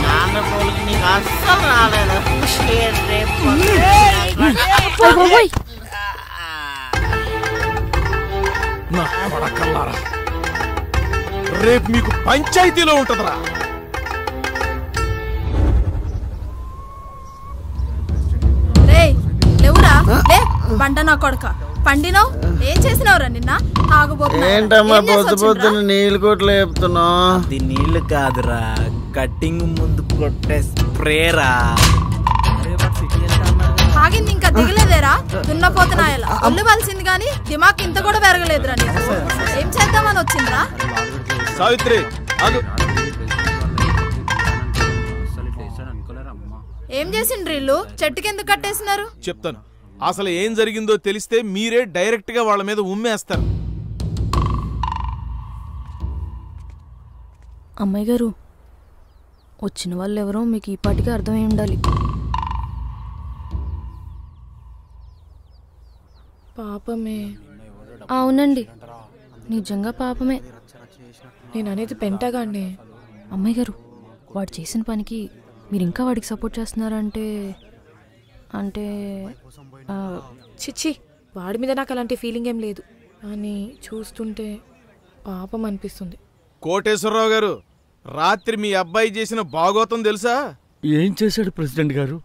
నాన్న పోలికి నీకు అస్సలు రాలేదు. రేపు మీకు పంచాయతీలో ఉంటదరా. లేవురా లే బండ నా కొడక, పండినావు ఏం చేసినావురా నిన్న? ఏంటమ్మా పొద్దు పొద్దున నీళ్ళు కొట్లు చెప్తున్నావు? అది నీళ్లు కాదురా, కట్టింగ్ ముందు కొట్టే స్ప్రేరా. ఆగింది ఇంకా దిగలేదేరా దున్నపోతున్నాయలా, ఒళ్ళు వలిసింది గాని దిమాక్ ఇంత కూడా పెరగలేదురా నీకు. ఏం చేద్దామని వచ్చిందిరా? సావిత్రి ఏం చేసిండ్రు ఇల్లు? చెట్టుకి ఎందుకు కట్టేసినారు? చెప్తాను. అసలు ఏం జరిగిందో తెలిస్తే మీరే డైరెక్ట్ గా వాళ్ళ మీద ఉమ్మేస్తారు. అమ్మాయి గారు, వచ్చిన వాళ్ళు ఎవరో మీకు ఈ పాటికి అర్థమై ఉండాలి. పాపమే. అవునండి, నిజంగా పాపమే. నేను అనేది పెంటగానే. అమ్మాయి గారు, వాడు చేసిన పనికి మీరు ఇంకా వాడికి సపోర్ట్ చేస్తున్నారంటే అంటే చిచ్చి, వాడి మీద నాకు అలాంటి ఫీలింగ్ ఏం లేదు, కానీ చూస్తుంటే పాపం అనిపిస్తుంది. కోటేశ్వరరావు గారు, రాత్రి మీ అబ్బాయి చేసిన భాగోతం తెలుసా? ఏం చేశాడు ప్రెసిడెంట్ గారు?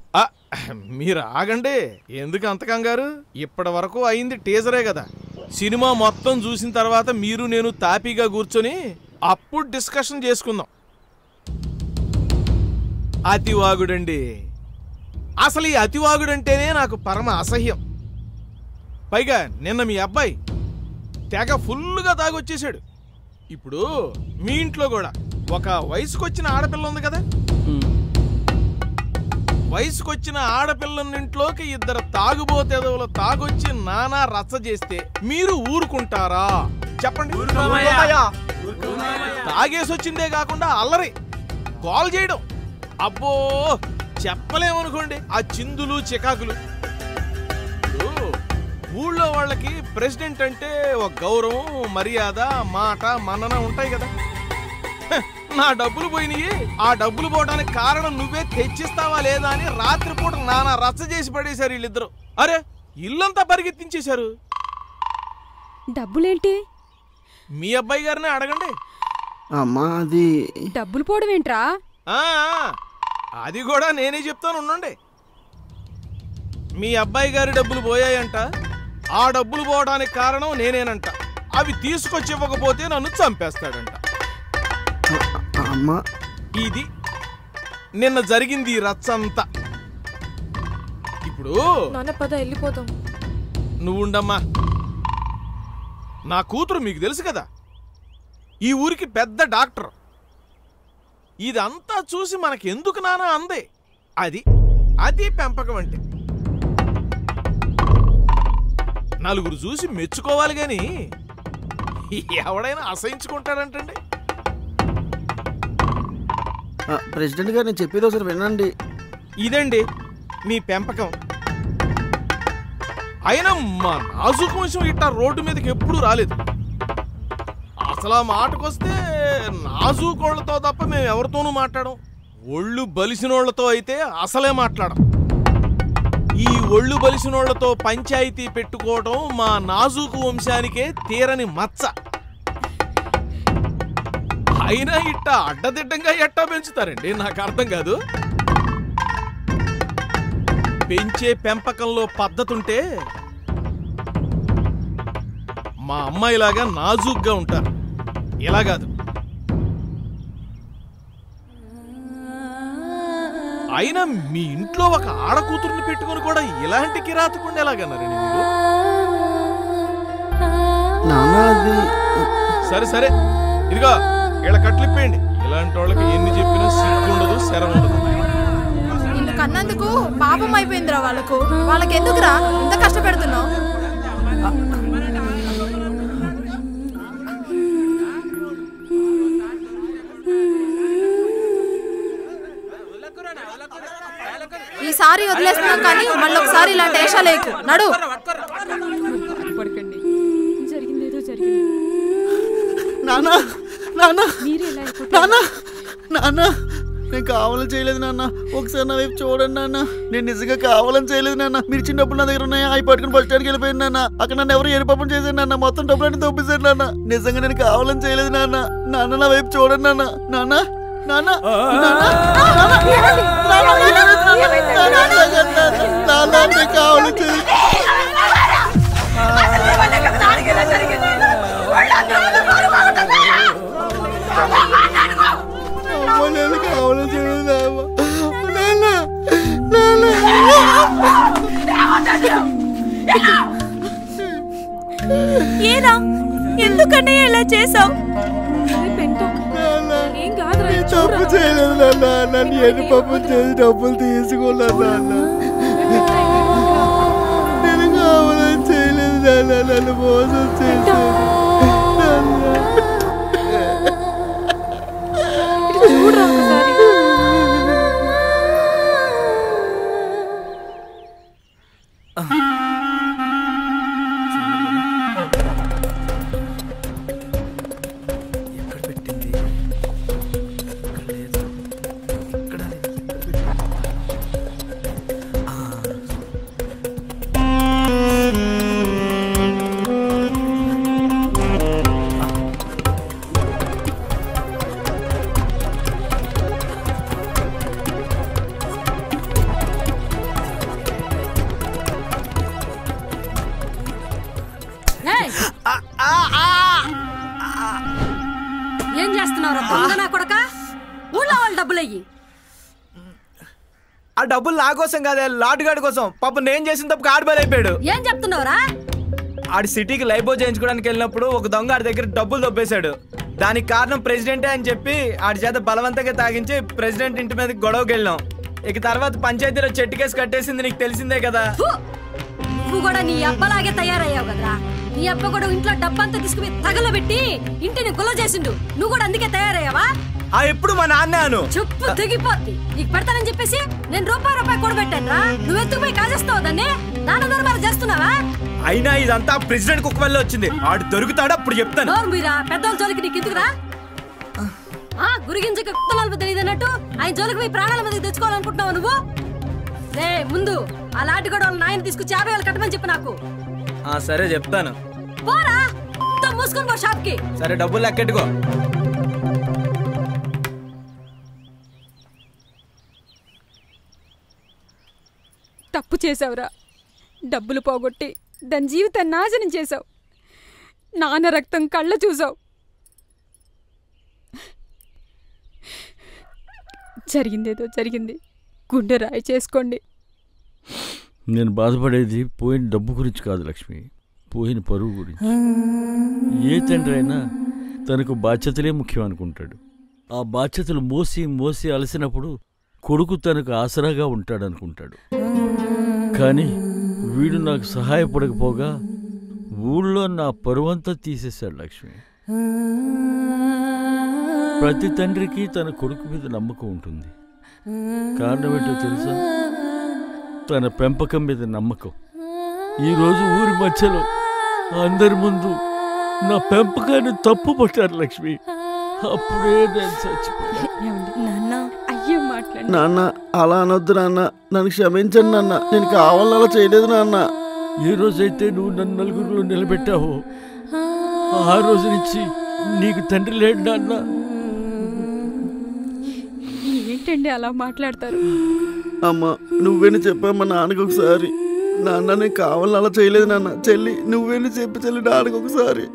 మీరు ఆగండి, ఎందుకు అంత కంగారు? ఇప్పటి వరకు అయింది టీజరే కదా. సినిమా మొత్తం చూసిన తర్వాత మీరు నేను తాపీగా కూర్చొని అప్పుడు డిస్కషన్ చేసుకుందాం. అతివాగుడండి, అసలు ఈ అతివాగుడంటేనే నాకు పరమ అసహ్యం. పైగా నిన్న మీ అబ్బాయి తెగ ఫుల్గా తాగొచ్చేసాడు. ఇప్పుడు మీ ఇంట్లో కూడా ఒక వయసుకొచ్చిన ఆడపిల్ల ఉంది కదా, వయసుకొచ్చిన ఆడపిల్లనింట్లోకి ఇద్దరు తాగుబోతేదోలు తాగొచ్చి నానా రచ్చ చేస్తే మీరు ఊరుకుంటారా చెప్పండి? తాగేసొచ్చిందే కాకుండా అల్లరి కాల్ చేయడం, అబ్బో చెప్పలేమనుకోండి ఆ చిందులు చికాకులు. ఊళ్ళో వాళ్ళకి ప్రెసిడెంట్ అంటే ఒక గౌరవం, మర్యాద, మాట, మన్నన ఉంటాయి కదా. నా డబ్బులు పోయినాయి, ఆ డబ్బులు పోవడానికి కారణం నువ్వే తెచ్చిస్తావా లేదా అని రాత్రిపూట నానా రచ్చ చేసి పడేశారు వీళ్ళిద్దరు. అరే ఇల్లంతా పరిగెత్తించేశారు. డబ్బులేంటి? మీ అబ్బాయి గారిని అడగండి. అమ్మా అది డబ్బులు పోవడం ఏంట్రా? అది కూడా నేనే చెప్తాను, ఉండండి. మీ అబ్బాయి గారి డబ్బులు పోయాయంట, ఆ డబ్బులు పోవడానికి కారణం నేనేనంట. అవి తీసుకొచ్చి ఇవ్వకపోతే నన్ను చంపేస్తాడంట. ఇది నిన్న జరిగింది రచ్చంతా. ఇప్పుడు వెళ్ళిపోతాం. నువ్వుండమ్మా, నా కూతురు మీకు తెలుసు కదా, ఈ ఊరికి పెద్ద డాక్టర్. ఇదంతా చూసి మనకెందుకు నానా అందే. అది పెంపకం అంటే. నలుగురు చూసి మెచ్చుకోవాలి గాని ఎవడైనా అసహించుకుంటాడంటండి. ప్రెసిడెంట్ గారు నేను చెప్పేది ఒకసారి వినండి. ఇదండి మీ పెంపకం. అయినా మా నాజుకు వంశం ఇట్టా రోడ్డు మీదకి ఎప్పుడూ రాలేదు. అసలు ఆ మాటకొస్తే నాజుకోళ్లతో తప్ప మేము ఎవరితోనూ మాట్లాడం. ఒళ్ళు బలిసినోళ్లతో అయితే అసలే మాట్లాడం. ఈ ఒళ్ళు బలిసినోళ్లతో పంచాయతీ పెట్టుకోవడం మా నాజుకు వంశానికే తీరని మచ్చ. అయినా ఇట్ట అడ్డదిడ్డంగా ఎట్టా పెంచుతారండి నాకు అర్థం కాదు. పెంచే పెంపకంలో పద్ధతుంటే మా అమ్మాయిలాగా నాజూగ్గా ఉంటారు. ఇలా కాదు. అయినా మీ ఇంట్లో ఒక ఆడకూతుర్ని పెట్టుకుని కూడా ఇలాంటి కిరాతకుండా ఎలాగన్నారండి మీరు? సరే సరే, ఇదిగో ఇలా కట్లిప్పేయండి. ఇలాంటి వాళ్ళకి ఎన్ని చెప్పినా సిగ్గుండదు, శరం ఉండదు. నిన్ను కన్నందుకు పాపం అయిపోయిందిరా వాళ్ళకి ఎందుకురా ఇంత కష్టపెడుతున్నావు? ఈసారి వదిలేస్తున్నాం కానీ మళ్ళీ ఒకసారి ఇలాంటి ఏషా లేకు. నడు. జరిగిందేదో జరిగింది. నానా నానా నానా నానా నేను కావాలని చేయలేదు నాన్న. ఒకసారి నా వైపు చూడండి నాన్న. నేను నిజంగా కావాలని చేయలేదు నాన్న. మీరు ఇచ్చిన డబ్బులు నా దగ్గర ఉన్నాయి. అవి పట్టుకుని బస్ స్టాండ్కి వెళ్ళిపోయింది నాన్న. అక్కడ నన్ను ఎవరు ఏడుపాపం చేశారు నాన్న. మొత్తం డబ్బులన్నీ తప్పిస్తారు నాన్న. నిజంగా నేను కావాలని చేయలేదు నాన్న. నాన్న నా వైపు చూడండి నాన్న. నాన్న నాన్న కావాలని ఏరా ఎందుకన్నా ఇలా చేసావు? తప్పు చేయలేదు నాన్న. నన్ను ఎన్ని పాపం చేసి డబ్బులు తీసుకున్నాను నాన్న. నేను కావాలని చేయలేదు నాన్న. నన్ను మోసం చేశాను ఏం చేస్తున్నావు నా కొడక? ఊళ్ళో వాళ్ళు డబ్బులయ్యి. ఆ డబ్బులు నా కోసం కాదే, లాటుగాడి కోసం. పాప నేను చేసిన తప్పుకు ఆడి బయలు అయిపోయాడు. ఏం చెప్తున్నావురా? ఆడి సిటీకి లైబో చేయించుకోవడానికి వెళ్ళినప్పుడు ఒక దొంగ ఆడి దగ్గర డబ్బులు దొబ్బేశాడు. దానికి కారణం ప్రెసిడెంటే అని చెప్పి ఆడి చేత బలవంతంగా తాగించి ప్రెసిడెంట్ ఇంటి మీద గొడవకి వెళ్ళాం. ఇక తర్వాత పంచాయతీలో చెట్టు కేసు కట్టేసింది నీకు తెలిసిందే కదా. నువ్వు కూడా నీ అబ్బలాగే తయారయ్యావు కదరా. నీ అబ్బ కూడా ఇంట్లో డబ్బంతా తీసుకుని తగలబెట్టి ఇంటిని గుల్ల చేసిండు. నువ్వు కూడా అందుకే తయారయ్యావా? ఎప్పుడు మా నాన్న చెప్పు తెగిపోద్ది. నీకు పెడతానని చెప్పేసి నేను రూపాయి కూడబెట్టాను రా. నువ్వు ఎత్తుకుపోయి కాజేస్తావు దాన్ని. నాన్న దొరబారు చేస్తున్నావా? అయినా ఇదంతా ప్రెసిడెంట్ కుక్క వల్ల వచ్చింది. ఆడు దొరుకుతాడు అప్పుడు చెప్తాను. మీరా పెద్దోళ్ళ జోలికి నీకు ఎందుకురా? గురిగింజకి కుత్తనాలు తెలియదు అన్నట్టు ఆయన జోలికి పోయి ప్రాణాల మీద తెచ్చుకోవాలనుకుంటున్నావు నువ్వు? రే ముందు ఆ లాంటి కూడా వాళ్ళ నాయన తీసుకొచ్చి 50 వేలు కట్టమని చెప్పు నాకు. సరే చెప్తాను. పోరా మూసుకొని పో షాప్ కి. సరే డబ్బులు లెక్కెట్టుకో. తప్పు చేసావురా. డబ్బులు పోగొట్టి దాని జీవితాన్ని నాశనం చేసావు. నాన్న రక్తం కళ్ళ చూసావు. జరిగిందేదో జరిగింది. గుండె రాయి చేసుకోండి. నేను బాధపడేది పోయిన డబ్బు గురించి కాదు లక్ష్మి, పోయిన పరువు గురించి. ఏ తండ్రి అయినా తనకు బాధ్యతలే ముఖ్యం అనుకుంటాడు. ఆ బాధ్యతలు మోసి మోసి అలసినప్పుడు కొడుకు తనకు ఆసరాగా ఉంటాడనుకుంటాడు. కానీ వీడు నాకు సహాయపడకపోగా ఊళ్ళో నా పరువంతా తీసేశాడు లక్ష్మి. ప్రతి తండ్రికి తన కొడుకు మీద నమ్మకం ఉంటుంది. కారణం ఏంటో తెలుసా? తన పెంపకం మీద నమ్మకం. ఈరోజు ఊరి మధ్యలో అందరి ముందు నా పెంపకాన్ని తప్పు పట్టారు లక్ష్మి. అప్పుడే నేను చచ్చిపోయాను. అయ్యో మాట్లాడు నాన్న, అలా అనొద్దు నాన్న, నన్ను క్షమించండి నాన్న, నేను కావాలని అలా చేయలేదు నాన్న. ఏ రోజైతే నువ్వు నన్ను నలుగురిలో నిలబెట్టావో ఆ రోజు నుంచి నీకు తండ్రి లేడు నాన్న. ఏంటండి అలా మాట్లాడతారు? అమ్మ, నువ్వేని చెప్పమ్మా నాన్నకు ఒకసారి. నాన్న, నేను కావాలని అలా చేయలేదు నాన్న. చెల్లి, నువ్వేని చెప్పి చెల్లి నాన్నకు ఒకసారి.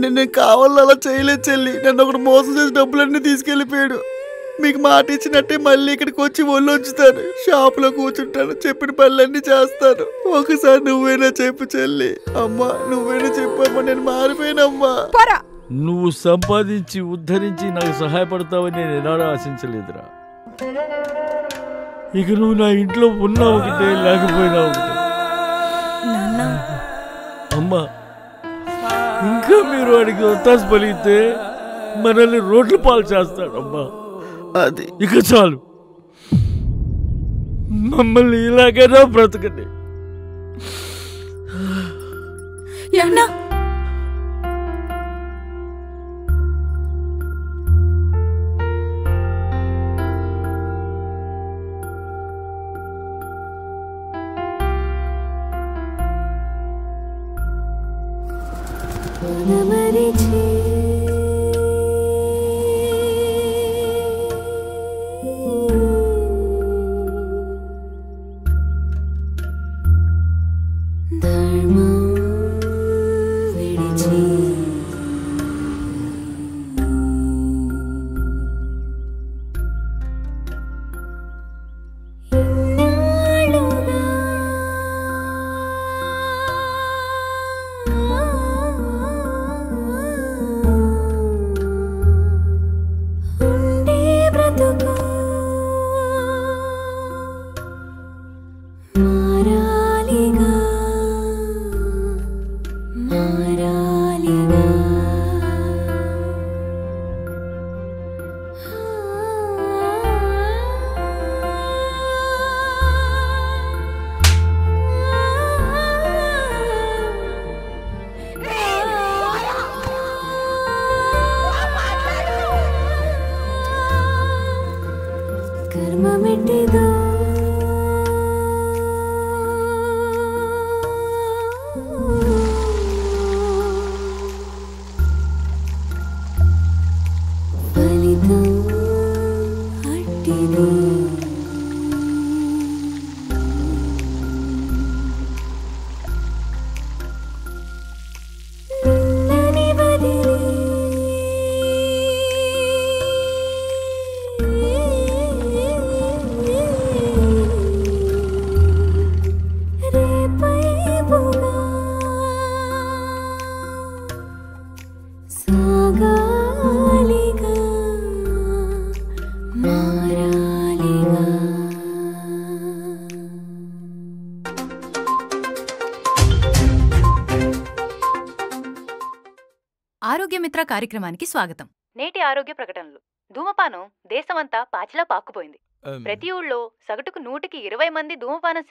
నేను కావాలని అలా చేయలేదు చెల్లి. నన్ను ఒకటి మోసం చేసి డబ్బులన్నీ తీసుకెళ్ళిపోయాడు. మీకు మాట ఇచ్చినట్టే మళ్ళీ ఇక్కడికి వచ్చి ఒళ్ళు ఉంచుతాను, షాప్లో కూర్చుంటాను, చెప్పిన పనులన్నీ చేస్తాను. ఒకసారి నువ్వేనా చెప్పు చెల్లి. అమ్మా, నువ్వేనా చెప్పమ్మా, నేను మారిపోయానమ్మా. నువ్వు సంపాదించి ఉద్ధరించి నాకు సహాయపడతావని నేను ఎలాడో ఆశించలేదురా. ఇక నువ్వు నా ఇంట్లో ఉన్నా ఒకటే, లేకపోయినా ఒకటే. అమ్మా, ఇంకా మీరు వాడికి ఒత్తాసు పలిగితే మనల్ని రోడ్ల పాలు చేస్తాడమ్మా. అది ఇక చాలు, మమ్మల్ని ఇలాగైనా బ్రతకండి. ఆరోగ్యమిత్ర కార్యక్రమానికి స్వాగతం. నేటి ఆరోగ్య ప్రకటనలు. ధూమపానం దేశమంతా పాచిలా పాక్కుపోయింది. ప్రతి ఊళ్ళో సగటుకు 120 మంది ధూమపానం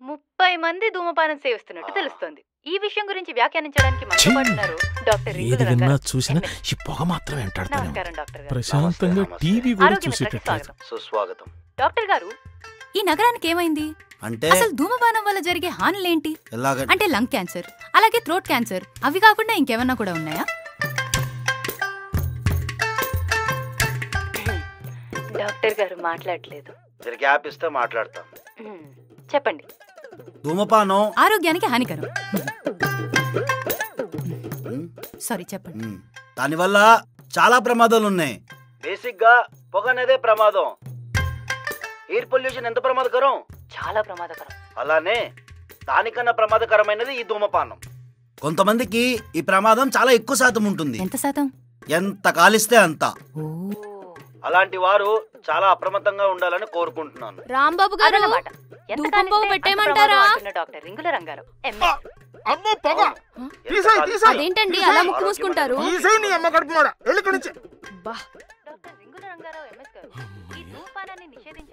30 మంది ధూమపానం సేవిస్తున్నట్టు తెలుస్తోంది. ఈ విషయం గురించి వ్యాఖ్యానించడానికి మనతో పాటు ఉన్నారు డాక్టర్ రింగుల రంగారావు. చూసినా ఈ పొగ మాత్రం వెంటాడుతాను. నమస్కారం డాక్టర్ గారు. ప్రశాంతంగా టీవీ కూడా చూసేటట్టు. సుస్వాగతం. డాక్టర్ గారు, ఈ నగరానికి ఏమైంది? అంటే అసలు ధూమపానం వల్ల జరిగే హానులేంటి? ఎలాగ? అంటే లంగ్ క్యాన్సర్, అలాగే థ్రోట్ క్యాన్సర్, అవి కాకుండా ఇంకేమన్నా కూడా ఉన్నాయా? డాక్టర్ గారు మాట్లాడలేదు. మీరు గ్యాప్ ఇస్తే మాట్లాడతాం. చెప్పండి. ధూమపానం ఆరోగ్యానికి హానికరం. సారీ, చెప్పండి. దానివల్ల చాలా ప్రమాదాలు ఉన్నాయి. బేసిక్ గా పొగ అనేదే ప్రమాదం. ఎయిర్ పొల్యూషన్ ఎంత ప్రమాదకరం? చాలా ప్రమాదకరం. అలానే దానికన్నా ప్రమాదకరమైనది ఈ ధూమపానం. కొంతమందికి ఈ ప్రమాదం చాలా ఎక్కువ శాతం ఉంటుంది. ఎంత శాతం? ఎంత కాలిస్తే అంత. అలాంటి వారు చాలా అప్రమత్తంగా ఉండాలని కోరుకుంటున్నాను. రాంబాబు గారు ధూపం పువ్వు పెట్టేయమంటారా? డాక్టర్ రింగుల రంగారావు అదేంటండి అలా ముక్కు మూసుకుంటారు?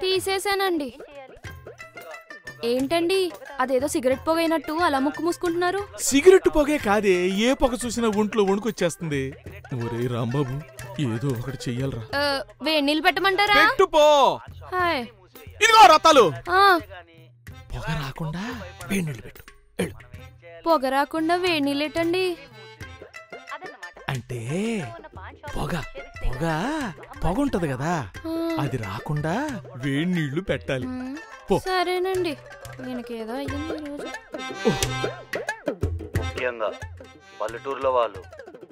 తీసేసానండి. ఏంటండి అదేదో సిగరెట్ పొగ అయినట్టు అలా ముక్కు మూసుకుంటున్నారు? సిగరెట్ పొగే కాదే, ఏ పొగ చూసినా ఒంట్లో వణుకొచ్చేస్తుంది. ఒరే రాంబాబు, ఏదో ఒకటి చెయ్యాలరా. వేడి నీళ్ళు పెట్టమంటారా? పెట్టుపో. హాయ్ ఇదిగో రత్తాలు. పొగ రాకుండా వేడి నీళ్ళు పెట్టు. పొగ రాకుండా వేడి నీళ్ళు ఏంటండి? అంటే పొగ పొగ పొగ ఉంటది కదా, అది రాకుండా వేడి నీళ్లు పెట్టాలి. సరేనండి. ఏదో అయ్యింది ఈరోజు. ముఖ్యంగా పల్లెటూరులో వాళ్ళు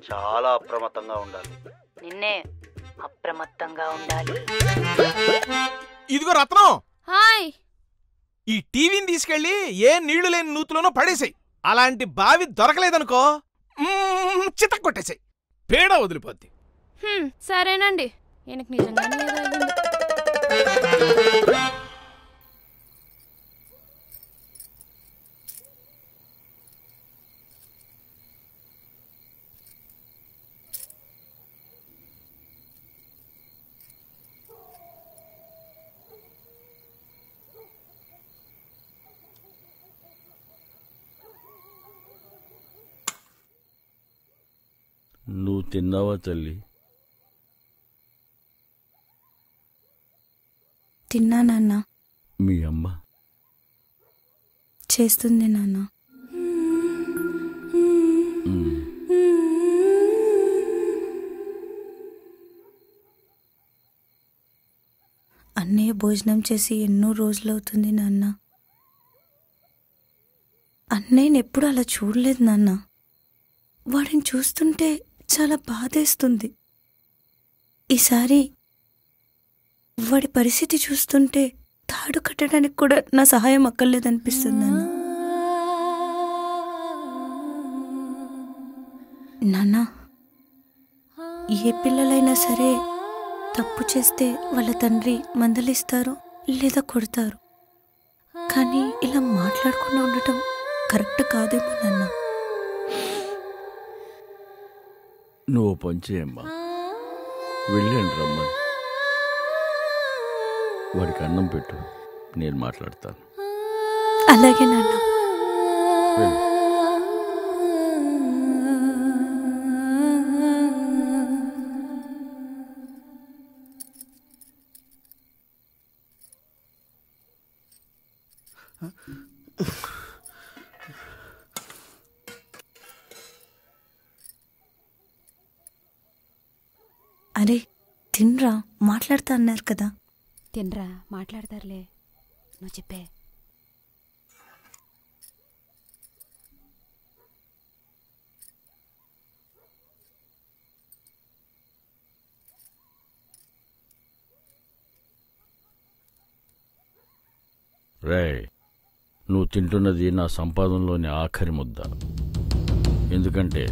చాలా అప్రమత్తంగా ఉండాలి. నిన్నే అప్రమత్తంగా ఉండాలి. ఇదిగో రత్నం, హాయ్. ఈ టీవీని తీసుకెళ్లి ఏ నీళ్లు లేని నూతులోనో పడేసాయి. అలాంటి బావి దొరకలేదనుకో చితక్ కొట్టేసాయి, పేడ వదిలిపోద్ది. సరేనండి. ఈయనకి నిజంగానే ఏదో అయ్యింది. నువ్వు తిన్నావా తల్లి? తిన్నా నాన్న. మీ అమ్మ చేస్తుంది నాన్న. అన్నయ్య భోజనం చేసి ఎన్నో రోజులవుతుంది నాన్న. అన్నయ్యని ఎప్పుడు అలా చూడలేదు నాన్న. వాడిని చూస్తుంటే చాలా బాధేస్తుంది. ఈసారి వాడి పరిస్థితి చూస్తుంటే తాడు కట్టడానికి కూడా నా సహాయం అక్కర్లేదనిపిస్తుంది నాన్న. నాన్న, ఏ పిల్లలైనా సరే తప్పు చేస్తే వాళ్ళ తండ్రి మందలిస్తారు లేదా కొడతారు. కానీ ఇలా మాట్లాడకుండా ఉండటం కరెక్ట్ కాదేమో నాన్న. నువ్వు పంచేయమ్మా, వెళ్ళండి రమ్మని. వాడికి అన్నం పెట్టు, నేను మాట్లాడతాను. అలాగే నాన్న. అరే తిన్రా, మాట్లాడతా అన్నారు కదా. తినరా, మాట్లాడతారులే, నువ్వు చెప్పే. రే, నువ్వు తింటున్నది నా సంపాదనలోని ఆఖరి ముద్ద. ఎందుకంటే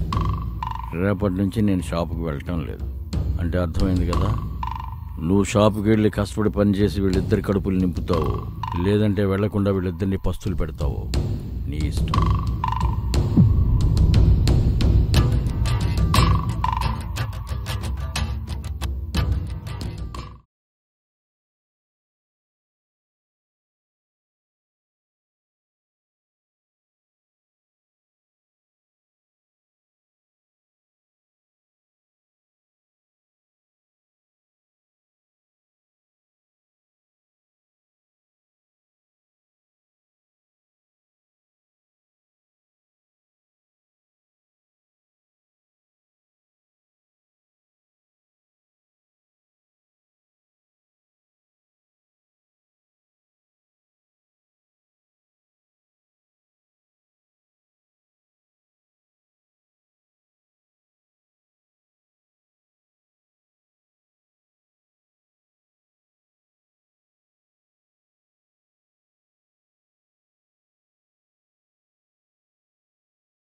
రేపటి నుంచి నేను షాపుకి వెళ్ళటం లేదు. అంటే అర్థమైంది కదా. నువ్వు షాపుకి వెళ్ళి కష్టపడి పనిచేసి వీళ్ళిద్దరి కడుపులు నింపుతావు, లేదంటే వెళ్లకుండా వీళ్ళిద్దరిని పస్తులు పెడతావు. నీ ఇష్టం.